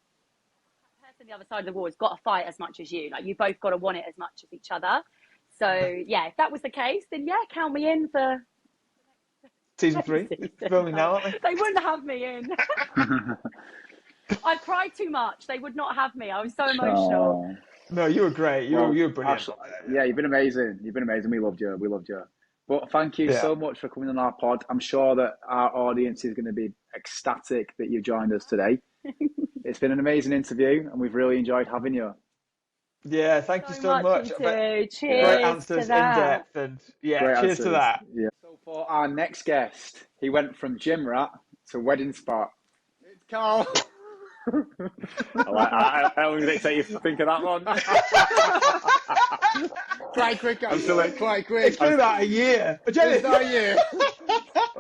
on the other side of the wall has got to fight as much as you. Like you both got to want it as much as each other. So yeah, if that was the case, then yeah, count me in for Season 3? Filming now, aren't they? They wouldn't have me in. I cried too much. They would not have me. I was so emotional. Oh. No, you were great. Well, You were brilliant. Yeah, you've been amazing. You've been amazing. We loved you. We loved you. But thank you Yeah. so much for coming on our pod. I'm sure that our audience is going to be ecstatic that you joined us today. It's been an amazing interview, and we've really enjoyed having you. Yeah, thank you So so much. much, you two. Great Cheers to answers, in that. depth, and yeah, Great cheers to answers. that. Yeah. So for our next guest, he went from gym rat to wedding spot. It's Carl. How long did it take you to think of that one? Quite quick, actually. Quite quick. It's been about a year. It's not a year.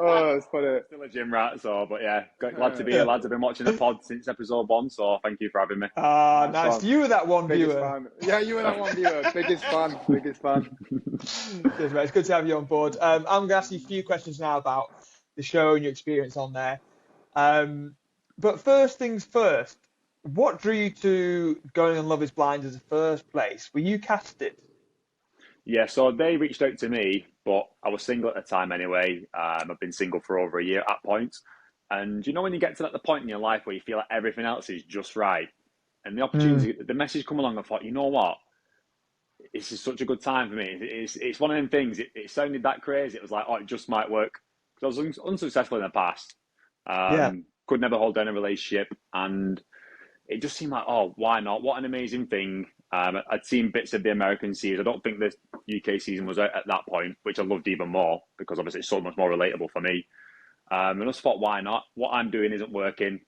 Oh, it's funny. Still a gym rat, but yeah, glad to be here, lads. I've been watching the pod since episode 1, so thank you for having me. Ah, nice. You were that one Biggest viewer. fan. Yeah, you were that one viewer. Biggest fan. Cheers, mate. It's good to have you on board. I'm going to ask you a few questions now about the show and your experience on there. But first things first, what drew you to going on Love is Blind as the first place? Were you casted? Yeah, so they reached out to me, but I was single at the time anyway. I've been single for over a year at points. And you know when you get to the point in your life where you feel like everything else is just right, and the opportunity, the message come along, I thought, you know what? This is such a good time for me. It's one of them things. It sounded that crazy. It was like, oh, it just might work. Because I was unsuccessful in the past. Could never hold down a relationship, and it just seemed like, oh, why not? What an amazing thing. I'd seen bits of the American series. I don't think the UK season was out at that point, which I loved even more because obviously it's so much more relatable for me. And I just thought, why not? What I'm doing isn't working.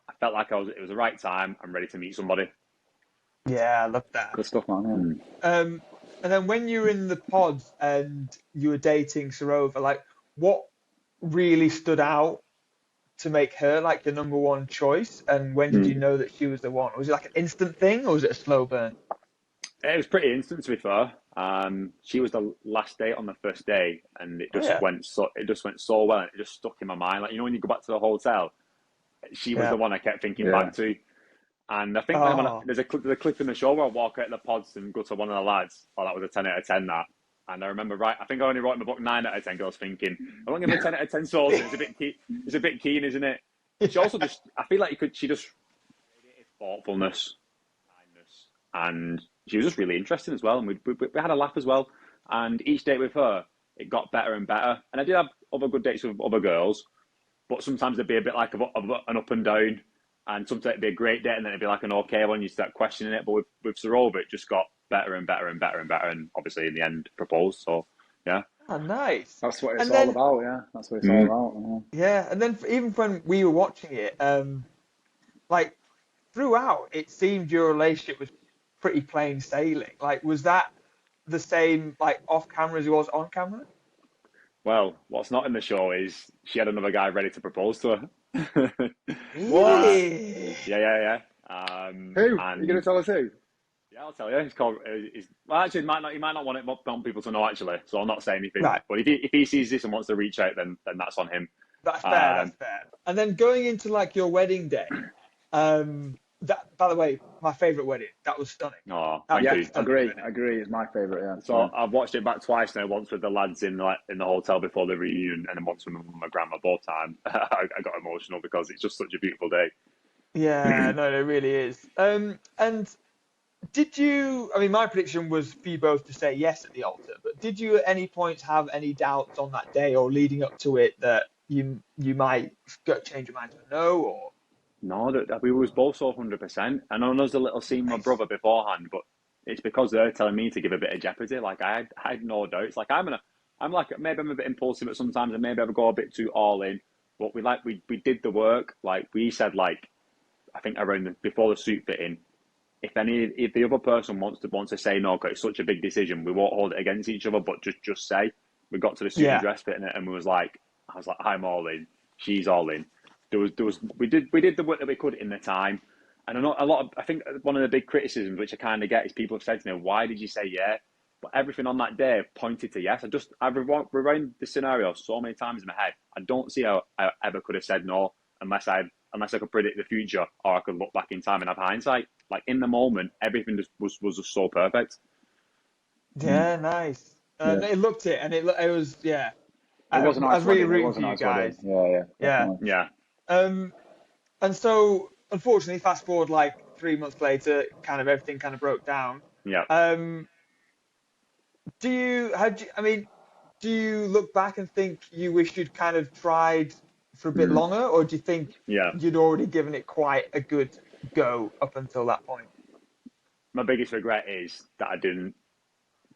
I felt like it was the right time. I'm ready to meet somebody. Yeah, I love that. Good stuff, man. And then when you were in the pods and you were dating Sarova, like what really stood out to make her like the number one choice? And when did you know that she was the one? Was it like an instant thing or was it a slow burn? It was pretty instant, to be fair. She was the last date on the first day, and it just went so well. And it just stuck in my mind. Like, you know, when you go back to the hotel, she was the one I kept thinking back to. And I think there's a clip in the show where I walk out of the pods and go to one of the lads. Oh, that was a 10 out of 10, that. And I remember, I think I only wrote in my book 9 out of 10 because I was thinking, I won't give her 10 out of 10 souls. It's a bit keen, isn't it? She also I feel like she just thoughtfulness, kindness, and she was just really interesting as well. And we had a laugh as well. And each date with her, it got better and better. And I did have other good dates with other girls, but sometimes it'd be a bit like an up and down. And sometimes it'd be a great date, and then it'd be like an okay one. You start questioning it. But with Sarova, it just got better and better and better and better. And obviously, in the end, proposed. So, yeah. Oh, nice. That's what it's all about, yeah. That's what it's all about. Yeah, and then even when we were watching it, like throughout, it seemed your relationship was pretty plain sailing. Like, was that the same like off camera as it was on camera? Well, what's not in the show is she had another guy ready to propose to her. Really? Yeah. Who? Are you going to tell us who? Yeah, I'll tell you. It's called. Well, actually, he might not want people to know, actually. So I'll not say anything. Right. But if he sees this and wants to reach out, then that's on him. That's fair. That's fair. And then going into like your wedding day, that, by the way, my favourite wedding. That was stunning. Oh, thank you. Agree. It's my favourite. Yeah. So I've watched it back twice now. Once with the lads in the hotel before the reunion, and then once with my grandma. Both times, I got emotional because it's just such a beautiful day. Yeah, no, it really is. And did you? I mean, my prediction was for you both to say yes at the altar. But did you at any point have any doubts on that day or leading up to it that you might change your mind to no or? No, that we was both so 100%. I know there's a little scene with my brother beforehand, but it's because they're telling me to give a bit of jeopardy. Like I had no doubts. Like I'm like maybe I'm a bit impulsive at sometimes, and maybe I go a bit too all in. But we did the work. Like we said, like I think before the suit fitting, if the other person wants to say no, because it's such a big decision, we won't hold it against each other, but just say. We got to the suit and dress fitting it, and I was like, I'm all in. She's all in. We did the work that we could in the time, and I think one of the big criticisms which I kind of get is people have said to me, why did you say yeah? But everything on that day pointed to yes. I've rewound the scenario so many times in my head. I don't see how I ever could have said no unless I could predict the future or I could look back in time and have hindsight. Like in the moment, everything was just so perfect. Yeah, nice. It looked it, and it was yeah. It was a nice I was really wedding. rooting for you guys. Yeah. Yeah. And so unfortunately, fast forward like 3 months later, kind of everything kind of broke down. Yeah. Um, I mean, do you look back and think you wish you'd kind of tried for a bit Mm. longer, or do you think Yeah. you'd already given it quite a good go up until that point? My biggest regret is that I didn't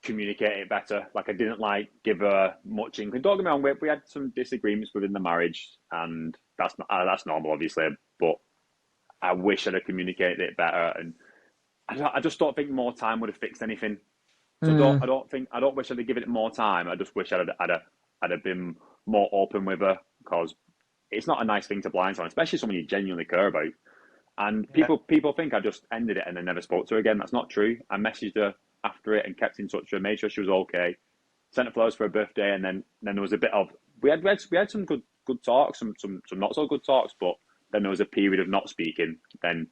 communicate it better. Like I didn't give her much inkling. Don't get me wrong, we had some disagreements within the marriage, and that's normal, obviously. But I wish I'd have communicated it better, and I just don't think more time would have fixed anything. So Mm, I don't wish I'd have given it more time. I just wish I'd have been more open with her, because it's not a nice thing to blind someone, especially someone you genuinely care about. And yeah, people think I just ended it and then never spoke to her again. That's not true. I messaged her after it and kept in touch with her, made sure she was okay, sent her flowers for her birthday, and then there was a bit of we had some good talks, some not so good talks, but then there was a period of not speaking. Then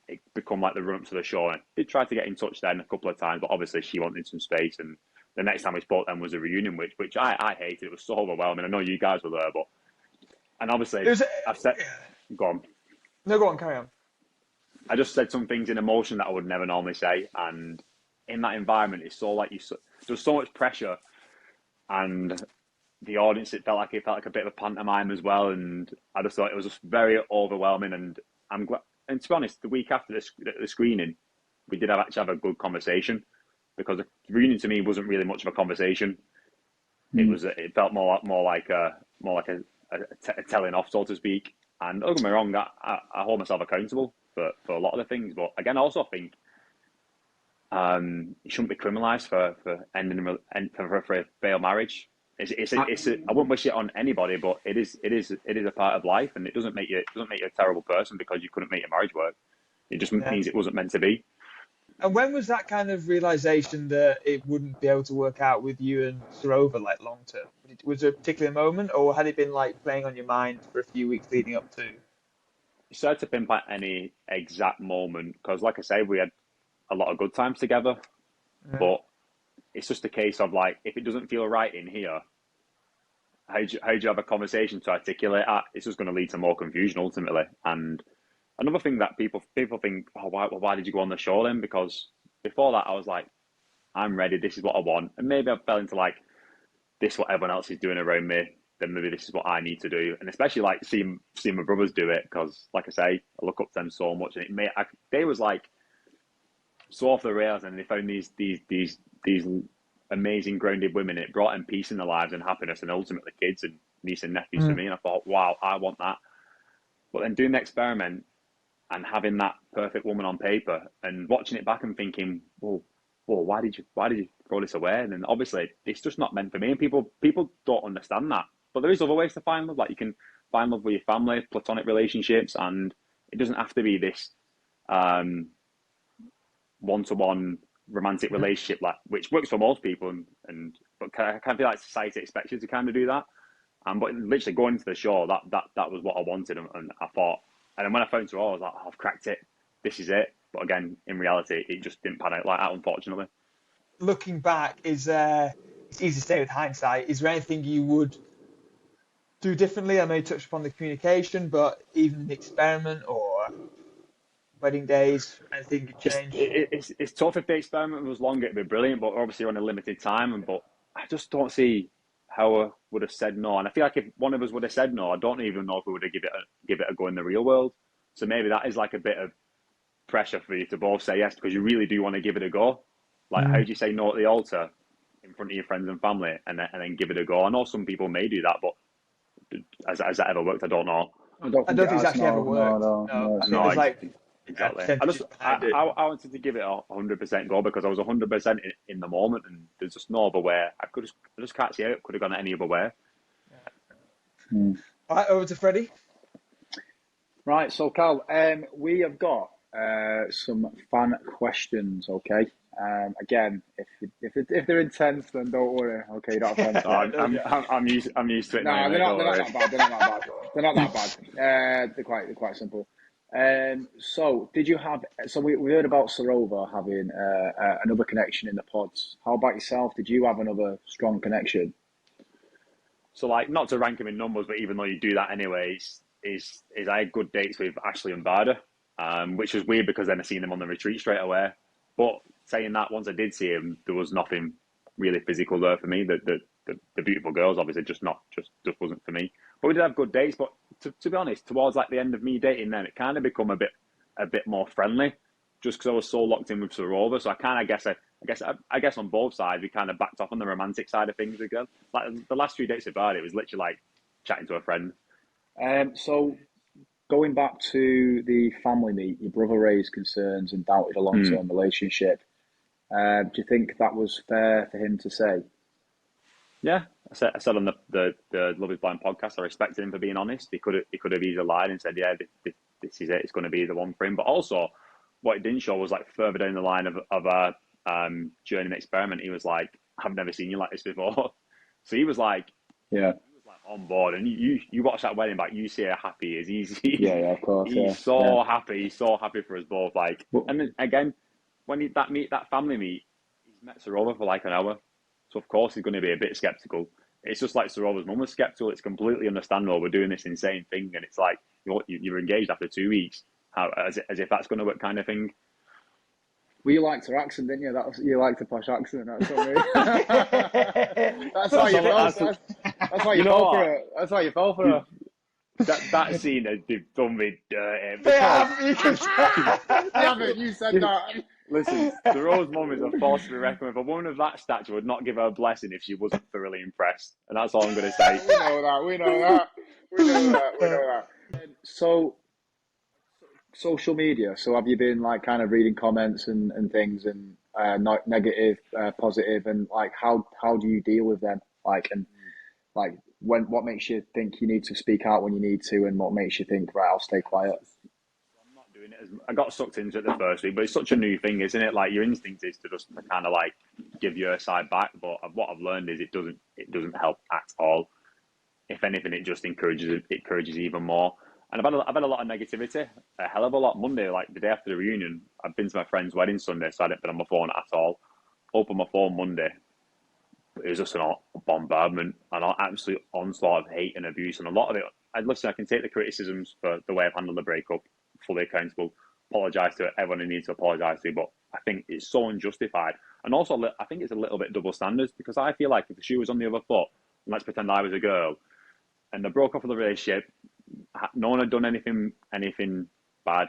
it become like the run up to the show. And I did try to get in touch then a couple of times, but obviously she wanted some space. And the next time we spoke then was a reunion, which I hated. It was so overwhelming. I know you guys were there, but and obviously it was. I've said, go on. No, go on, carry on. I just said some things in emotion that I would never normally say, and in that environment, it's so like there's so much pressure, and the audience it felt like a bit of a pantomime as well, and I just thought it was just very overwhelming. And I'm glad. And to be honest, the week after the screening, we did actually have a good conversation, because the reunion to me wasn't really much of a conversation. It felt more like a telling off, so to speak. And don't get me wrong, I hold myself accountable for a lot of the things. But again, I also think it shouldn't be criminalised for ending for a failed marriage. I wouldn't wish it on anybody, but it is a part of life, and it doesn't make you a terrible person because you couldn't make your marriage work. It just Yeah. means it wasn't meant to be. And when was that kind of realization that it wouldn't be able to work out with you and Sarova like long term? Was there a particular moment, or had it been like playing on your mind for a few weeks leading up to? It's hard to pinpoint any exact moment because, like I say, we had a lot of good times together. Yeah. But it's just a case of like, if it doesn't feel right in here, how do you have a conversation to articulate that? It's just going to lead to more confusion ultimately. And another thing that people think, oh, why did you go on the show then? Because before that, I was like, I'm ready. This is what I want. And maybe I fell into like, this is what everyone else is doing around me. Then maybe this is what I need to do. And especially like seeing my brothers do it, because like I say, I look up to them so much. And they was like so off the rails, and they found these amazing grounded women. It brought them peace in their lives and happiness, and ultimately kids and niece and nephews for me. And I thought, wow, I want that. But then doing the experiment and having that perfect woman on paper and watching it back and thinking, whoa, why did you throw this away? And then obviously it's just not meant for me. And people don't understand that. But there is other ways to find love. Like you can find love with your family, platonic relationships, and it doesn't have to be this one-to-one romantic relationship, like which works for most people. But I kind of feel like society expects you to kind of do that. But literally going into the show, that was what I wanted, and I thought. And then when I found Toronto, I was like, oh, I've cracked it. This is it. But again, in reality, it just didn't pan out like that, unfortunately. Looking back, it's easy to say with hindsight. Is there anything you would do differently? I may touch upon the communication, but even the experiment or wedding days, anything could change? It's tough. If the experiment was longer, it'd be brilliant. But obviously, we're on a limited time. But I just don't see how I would have said no. And I feel like if one of us would have said no, I don't even know if we would have give it a go in the real world. So maybe that is like a bit of pressure for you to both say yes, because you really do want to give it a go. Like, how do you say no at the altar in front of your friends and family and then give it a go? I know some people may do that, but has that ever worked? I don't know. I don't think it's actually ever worked. No, I think there's like exactly. percentages behind it. I wanted to give it 100% go because I was 100% in the moment, and there's just no other way. I just can't see how it could have gone any other way. All right, over to Freddie. Right, so Cal, we have got some fan questions. Okay, again, if they're intense, then don't worry. Okay, you don't have to. I'm used to it. No, now, they're not that bad. They're not that bad. They're not that bad. They're quite simple. So did you have? So we heard about Sarova having another connection in the pods. How about yourself? Did you have another strong connection? So, like, not to rank them in numbers, but even though you do that anyways, is I had good dates with Ashleigh and Bardha. which was weird because then I seen him on the retreat straight away. But saying that, once I did see him, there was nothing really physical there for me. The beautiful girls obviously just wasn't for me. But we did have good dates. But to be honest, towards like the end of me dating them, it kind of become a bit more friendly, just because I was so locked in with Sarova. So I guess on both sides we kind of backed off on the romantic side of things again. Like the last few dates of Bardha, it was literally like chatting to a friend. So going back to the family meet, your brother raised concerns and doubted a long-term relationship. Do you think that was fair for him to say? Yeah, I said on the Love Is Blind podcast, I respected him for being honest. He could have easily lied and said, yeah, this is it. It's going to be the one for him. But also, what it didn't show was like further down the line of our journey and experiment. He was like, I've never seen you like this before. So he was like, yeah, on board. And you watch that wedding back, you see how happy he is. Yeah, of course. He's so happy. He's so happy for us both. Like, and then again, when that family meet, he's met Sarova for like an hour. So of course he's going to be a bit skeptical. It's just like Sarova's mum was skeptical. It's completely understandable. We're doing this insane thing, and it's like you're engaged after 2 weeks. As if that's going to work, kind of thing. Well, you liked her accent, didn't you? You liked the posh accent. That's what I mean. That's why you fell for her. That's why you fell for her. That scene has done me dirty. Damn it, you said that. Listen, the Rose mum is a force to be reckoned with. A woman of that stature would not give her a blessing if she wasn't thoroughly impressed. And that's all I'm going to say. We know that. So, social media. So have you been like kind of reading comments and things and not negative, positive, and like how do you deal with them? Like, and like what makes you think you need to speak out when you need to, and what makes you think, right, I'll stay quiet? I got sucked into it the first week, but it's such a new thing, isn't it? Like your instinct is to just kind of like give your side back, but what I've learned is it doesn't help at all. If anything, it just encourages even more. And I've had a lot of negativity, a hell of a lot. Monday, like the day after the reunion, I've been to my friend's wedding Sunday, so I didn't been on my phone at all. Opened my phone Monday, it was just an bombardment, an absolute onslaught of hate and abuse, and a lot of it. I can take the criticisms for the way I've handled the breakup, fully accountable, apologise to everyone who needs to apologise to, but I think it's so unjustified. And also, I think it's a little bit double standards, because I feel like if the shoe was on the other foot, and let's pretend I was a girl, and they broke off with the relationship, no one had done anything bad,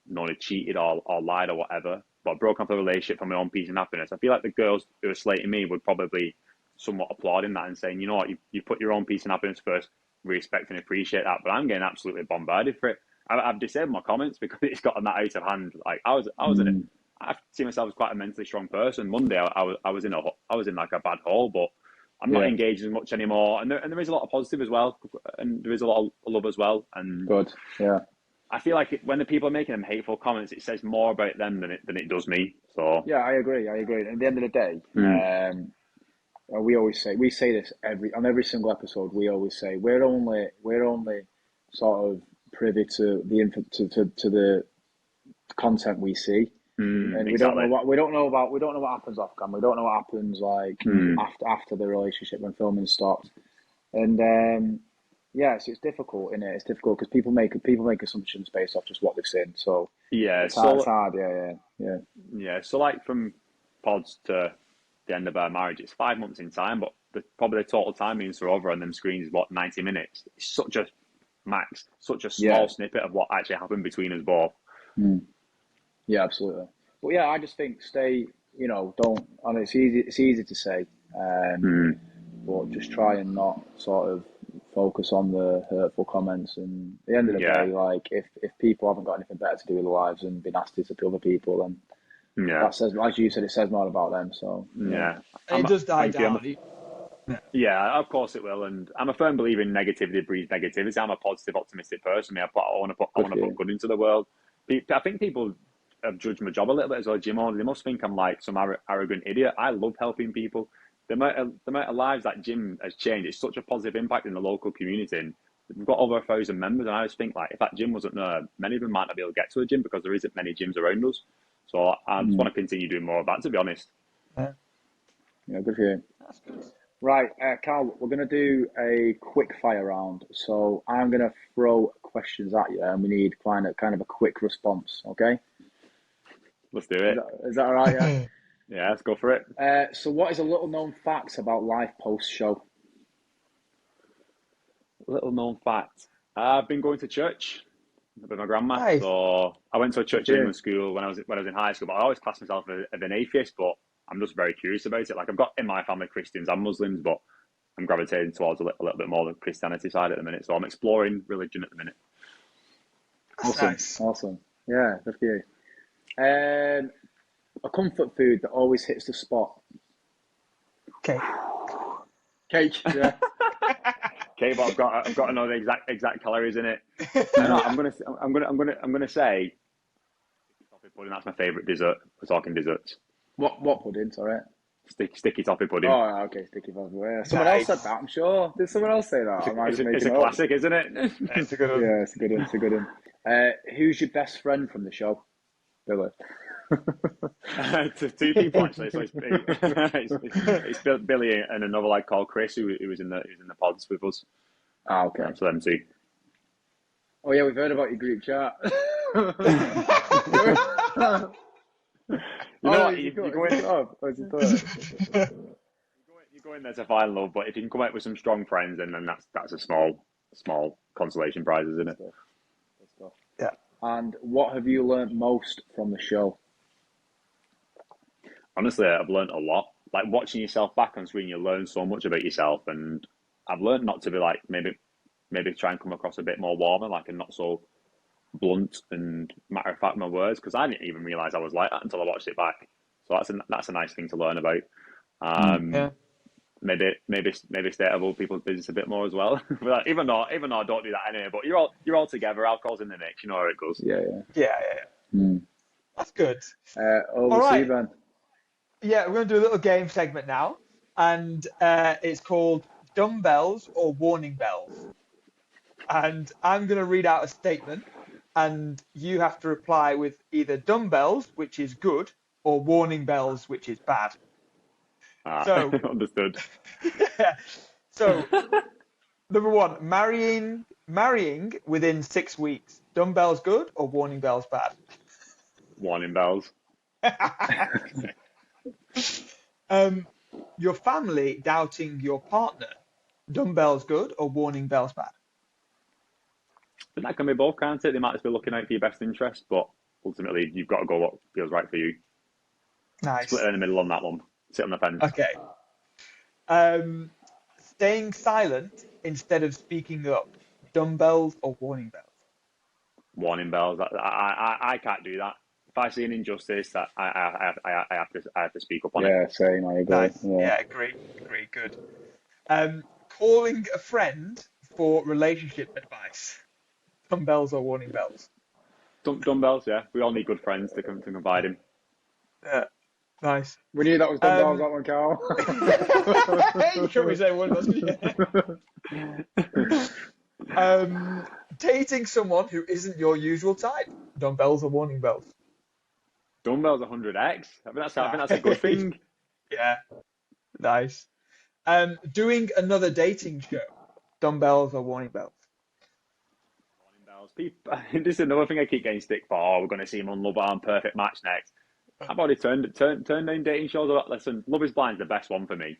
no one had cheated or lied or whatever, but broke off the relationship for my own peace and happiness. I feel like the girls who are slating me would probably somewhat applaud in that and saying, you know what, you put your own peace and happiness first, we respect and appreciate that. But I'm getting absolutely bombarded for it. I've disabled my comments because it's gotten that out of hand. Like I see myself as quite a mentally strong person. Monday I was in like a bad hole, but I'm not engaged as much anymore. And there is a lot of positive as well, and there is a lot of love as well. And good, yeah. I feel like when the people are making them hateful comments, it says more about them than it does me. So yeah, I agree. At the end of the day, we say this on every single episode. We always say we're only sort of privy to the content we see, and we don't know what happens off camera. We don't know what happens like after the relationship when filming stopped, and so it's difficult, isn't it? It's difficult because people make assumptions based off just what they've seen. So it's hard. Yeah. So like from pods to the end of our marriage, it's 5 months in time, but probably the total time being over on them screens is 90 minutes. It's such a small snippet of what actually happened between us both. Yeah, absolutely. But yeah, I just think don't. And it's easy to say, but just try and not sort of focus on the hurtful comments. And at the end of the day, like if people haven't got anything better to do with their lives and be nasty to other people, then that says, as you said, it says more about them. So and it does die down. Yeah, of course it will, and I'm a firm believer in negativity breeds negativity. I'm a positive, optimistic person. I want to put good into the world. I think people have judged my job a little bit as well, Jim. They must think I'm like some arrogant idiot. I love helping people. The amount of lives that Jim has changed, it's such a positive impact in the local community. And we've got over 1,000 members, and I just think like if that gym wasn't there, many of them might not be able to get to a gym because there isn't many gyms around us. So I just want to continue doing more of that, to be honest. Yeah, good for you. That's good. Right, Carl, we're going to do a quick fire round. So I'm going to throw questions at you, and we need kind of a quick response. Okay? Let's do it. Is that all right? Yeah. Yeah, let's go for it. So what is a little known fact about life post show? Little known fact. I've been going to church with my grandma. Nice. So I went to a Church of Yeah. England school when I was in high school, but I always classed myself as an atheist, but I'm just very curious about it. Like, I've got in my family Christians and Muslims, but I'm gravitating towards a little bit more the Christianity side at the minute. So I'm exploring religion at the minute. Awesome. Nice. Awesome. Yeah, good for you. A comfort food that always hits the spot. Okay. Cake. Yeah. Okay, but I've got to know the exact calories in it. No, I'm gonna say toffee pudding. That's my favourite dessert. We're talking desserts. What pudding? Sorry. Sticky toffee pudding. Oh, okay. Sticky pudding. Yeah. Someone else said that. I'm sure. Did someone else say that? Am I just making It's a it up? classic, isn't it? It's a good one. Yeah, it's a good one. It's a good one. Who's your best friend from the show? Billy. To two people actually. So it's Billy and another lad called Chris who was in the pods with us. Ah, okay. So them two. Oh yeah, we've heard about your group chat. You know what? You go in there to find love, but if you can come out with some strong friends, then that's a small consolation prize, isn't it? Good stuff. Yeah. And what have you learnt most from the show? Honestly, I've learned a lot. Like, watching yourself back on screen, you learn so much about yourself, and I've learned not to be like maybe try and come across a bit more warmer, like, and not so blunt and matter of fact with my words, because I didn't even realise I was like that until I watched it back. So that's a nice thing to learn about. Yeah. Maybe stay out of other people's business a bit more as well. even though I don't do that anyway. But you're all together. Alcohol's in the mix. You know how it goes. Yeah. That's good. Over to you, Ben. Yeah, we're going to do a little game segment now, and it's called Dumbbells or Warning Bells. And I'm going to read out a statement, and you have to reply with either dumbbells, which is good, or warning bells, which is bad. So understood. So, number one, marrying within 6 weeks. Dumbbells good or warning bells bad? Warning bells. Your family doubting your partner. Dumbbells good or warning bells bad? But that can be both, can't it? They might just be looking out for your best interest, but ultimately you've got to go what feels right for you. Nice. Split in the middle on that one. Sit on the fence. Okay. Staying silent instead of speaking up. Dumbbells or warning bells? Warning bells. I can't do that. If I see an injustice, that I have to speak up on it. Yeah, same. I agree. Nice. Yeah, agree. Good. Calling a friend for relationship advice. Dumbbells or warning bells? Dumbbells, yeah. We all need good friends to confide in. Yeah. Nice. We knew that was dumbbells, that one, Carl. You couldn't say one of us. Dating someone who isn't your usual type. Dumbbells or warning bells? Dumbbells 100x. I think that's a good thing. Yeah. Nice. Doing another dating show. Dumbbells or warning bells? This is another thing I keep getting stick for. Oh, we're going to see him on Love Island Perfect Match next. I've already turned down dating shows. Listen, Love Is Blind is the best one for me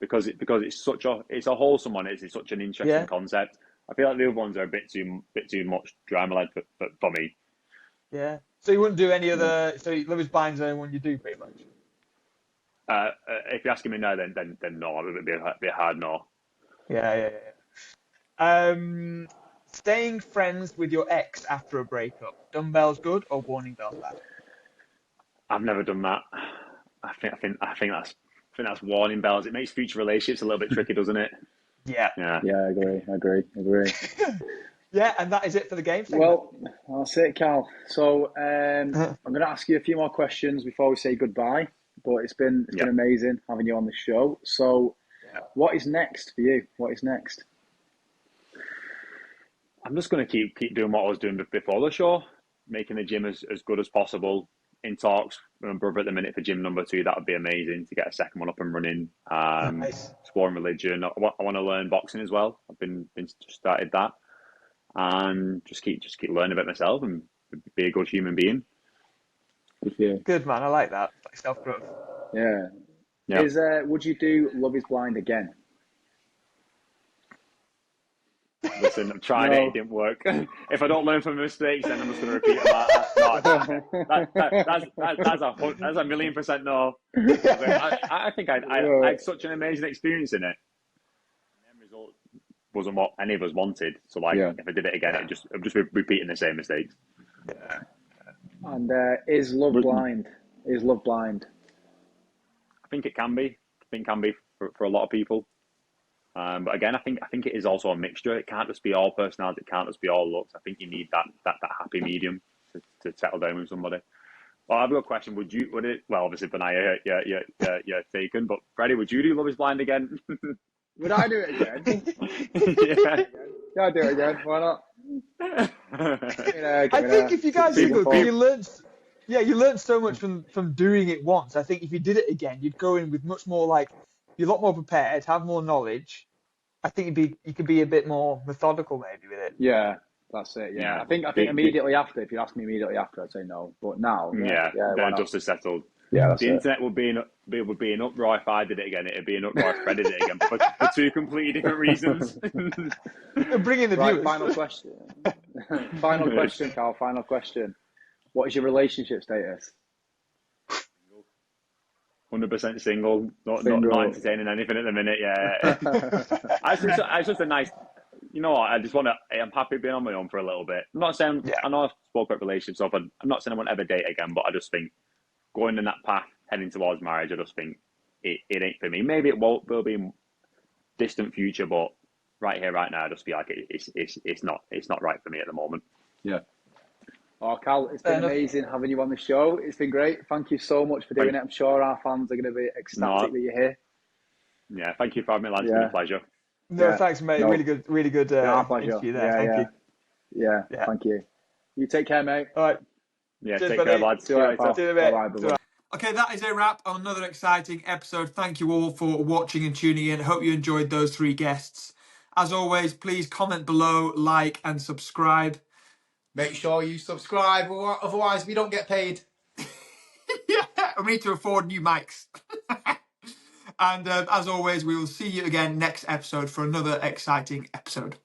because it's a wholesome one. It's such an interesting concept. I feel like the other ones are a bit too much drama led for me. Yeah. So you wouldn't do any other. So Love Is Blind is the only one you do pretty much. If you're asking me now, then no, it would be a hard no. Yeah. Staying friends with your ex after a breakup. Dumbbells good or warning bells bad? I've never done that. I think that's warning bells. It makes future relationships a little bit tricky, doesn't it? Yeah. Yeah, I agree. Yeah, and that is it for the game segment. Well, that's it, Cal. So I'm going to ask you a few more questions before we say goodbye. But it's been amazing having you on the show. So, what is next for you? What is next? I'm just going to keep doing what I was doing before the show, making the gym as good as possible, in talks with my brother at the minute for gym number 2. That would be amazing to get a second one up and running. Nice. Exploring religion. I want to learn boxing as well. I've been started that, and just keep learning about myself and be a good human being. Good man, I like that. Like self-growth. Yeah. Yeah. Would you do Love Is Blind again? Listen, I've tried it. It didn't work. If I don't learn from my mistakes, then I'm just going to repeat them. That's a 1,000,000% no. I think I had such an amazing experience in it. The end result wasn't what any of us wanted. So, if I did it again, I'm just repeating the same mistakes. Yeah. And is Love blind? Is Love blind? I think it can be. I think it can be for a lot of people. But again, I think it is also a mixture. It can't just be all personality. It can't just be all looks. I think you need that happy medium to settle down with somebody. Well, I've got a question. Would it? Well, obviously, Benaiah, you're taken. But Freddie, would you do Love Is Blind again? Would I do it again? Yeah, I'd do it again. Why not? I think if you guys you learned so much from doing it once. I think if you did it again, you'd go in with much more you're a lot more prepared, have more knowledge. I think you could be a bit more methodical maybe with it. Yeah, that's it. Yeah, I think immediately after, if you ask me immediately after, I'd say no. But now, then dust is settled. Yeah, the internet would be an uproar if I did it again. It'd be an uproar if Freddie did it again, but for 2 completely different reasons. Bring in the viewers. Final question. Final question, Carl. Final question. What is your relationship status? 100% single. Not entertaining anything at the minute. Yeah, it's just a nice. You know what? I'm happy being on my own for a little bit. I'm not saying. Yeah. I know I spoke about relationships stuff, and I'm not saying I won't ever date again, but I just think going in that path, heading towards marriage, I just think it ain't for me. Maybe it will be in distant future, but right here, right now, I just feel like it's not right for me at the moment. Yeah. Oh, Cal, it's been amazing having you on the show. It's been great. Thank you so much for doing it. I'm sure our fans are going to be ecstatic that you're here. Yeah, thank you for having me, lads. It's been a pleasure. No, thanks, mate. No. Really good our pleasure. Interview there. Thank you. Yeah, thank you. You take care, mate. All right. Yeah, take care, lads. See you later. See you in a bit. Okay, that is a wrap on another exciting episode. Thank you all for watching and tuning in. Hope you enjoyed those 3 guests. As always, please comment below, like, and subscribe. Make sure you subscribe, or otherwise we don't get paid. Yeah, we need to afford new mics. And as always, we will see you again next episode for another exciting episode.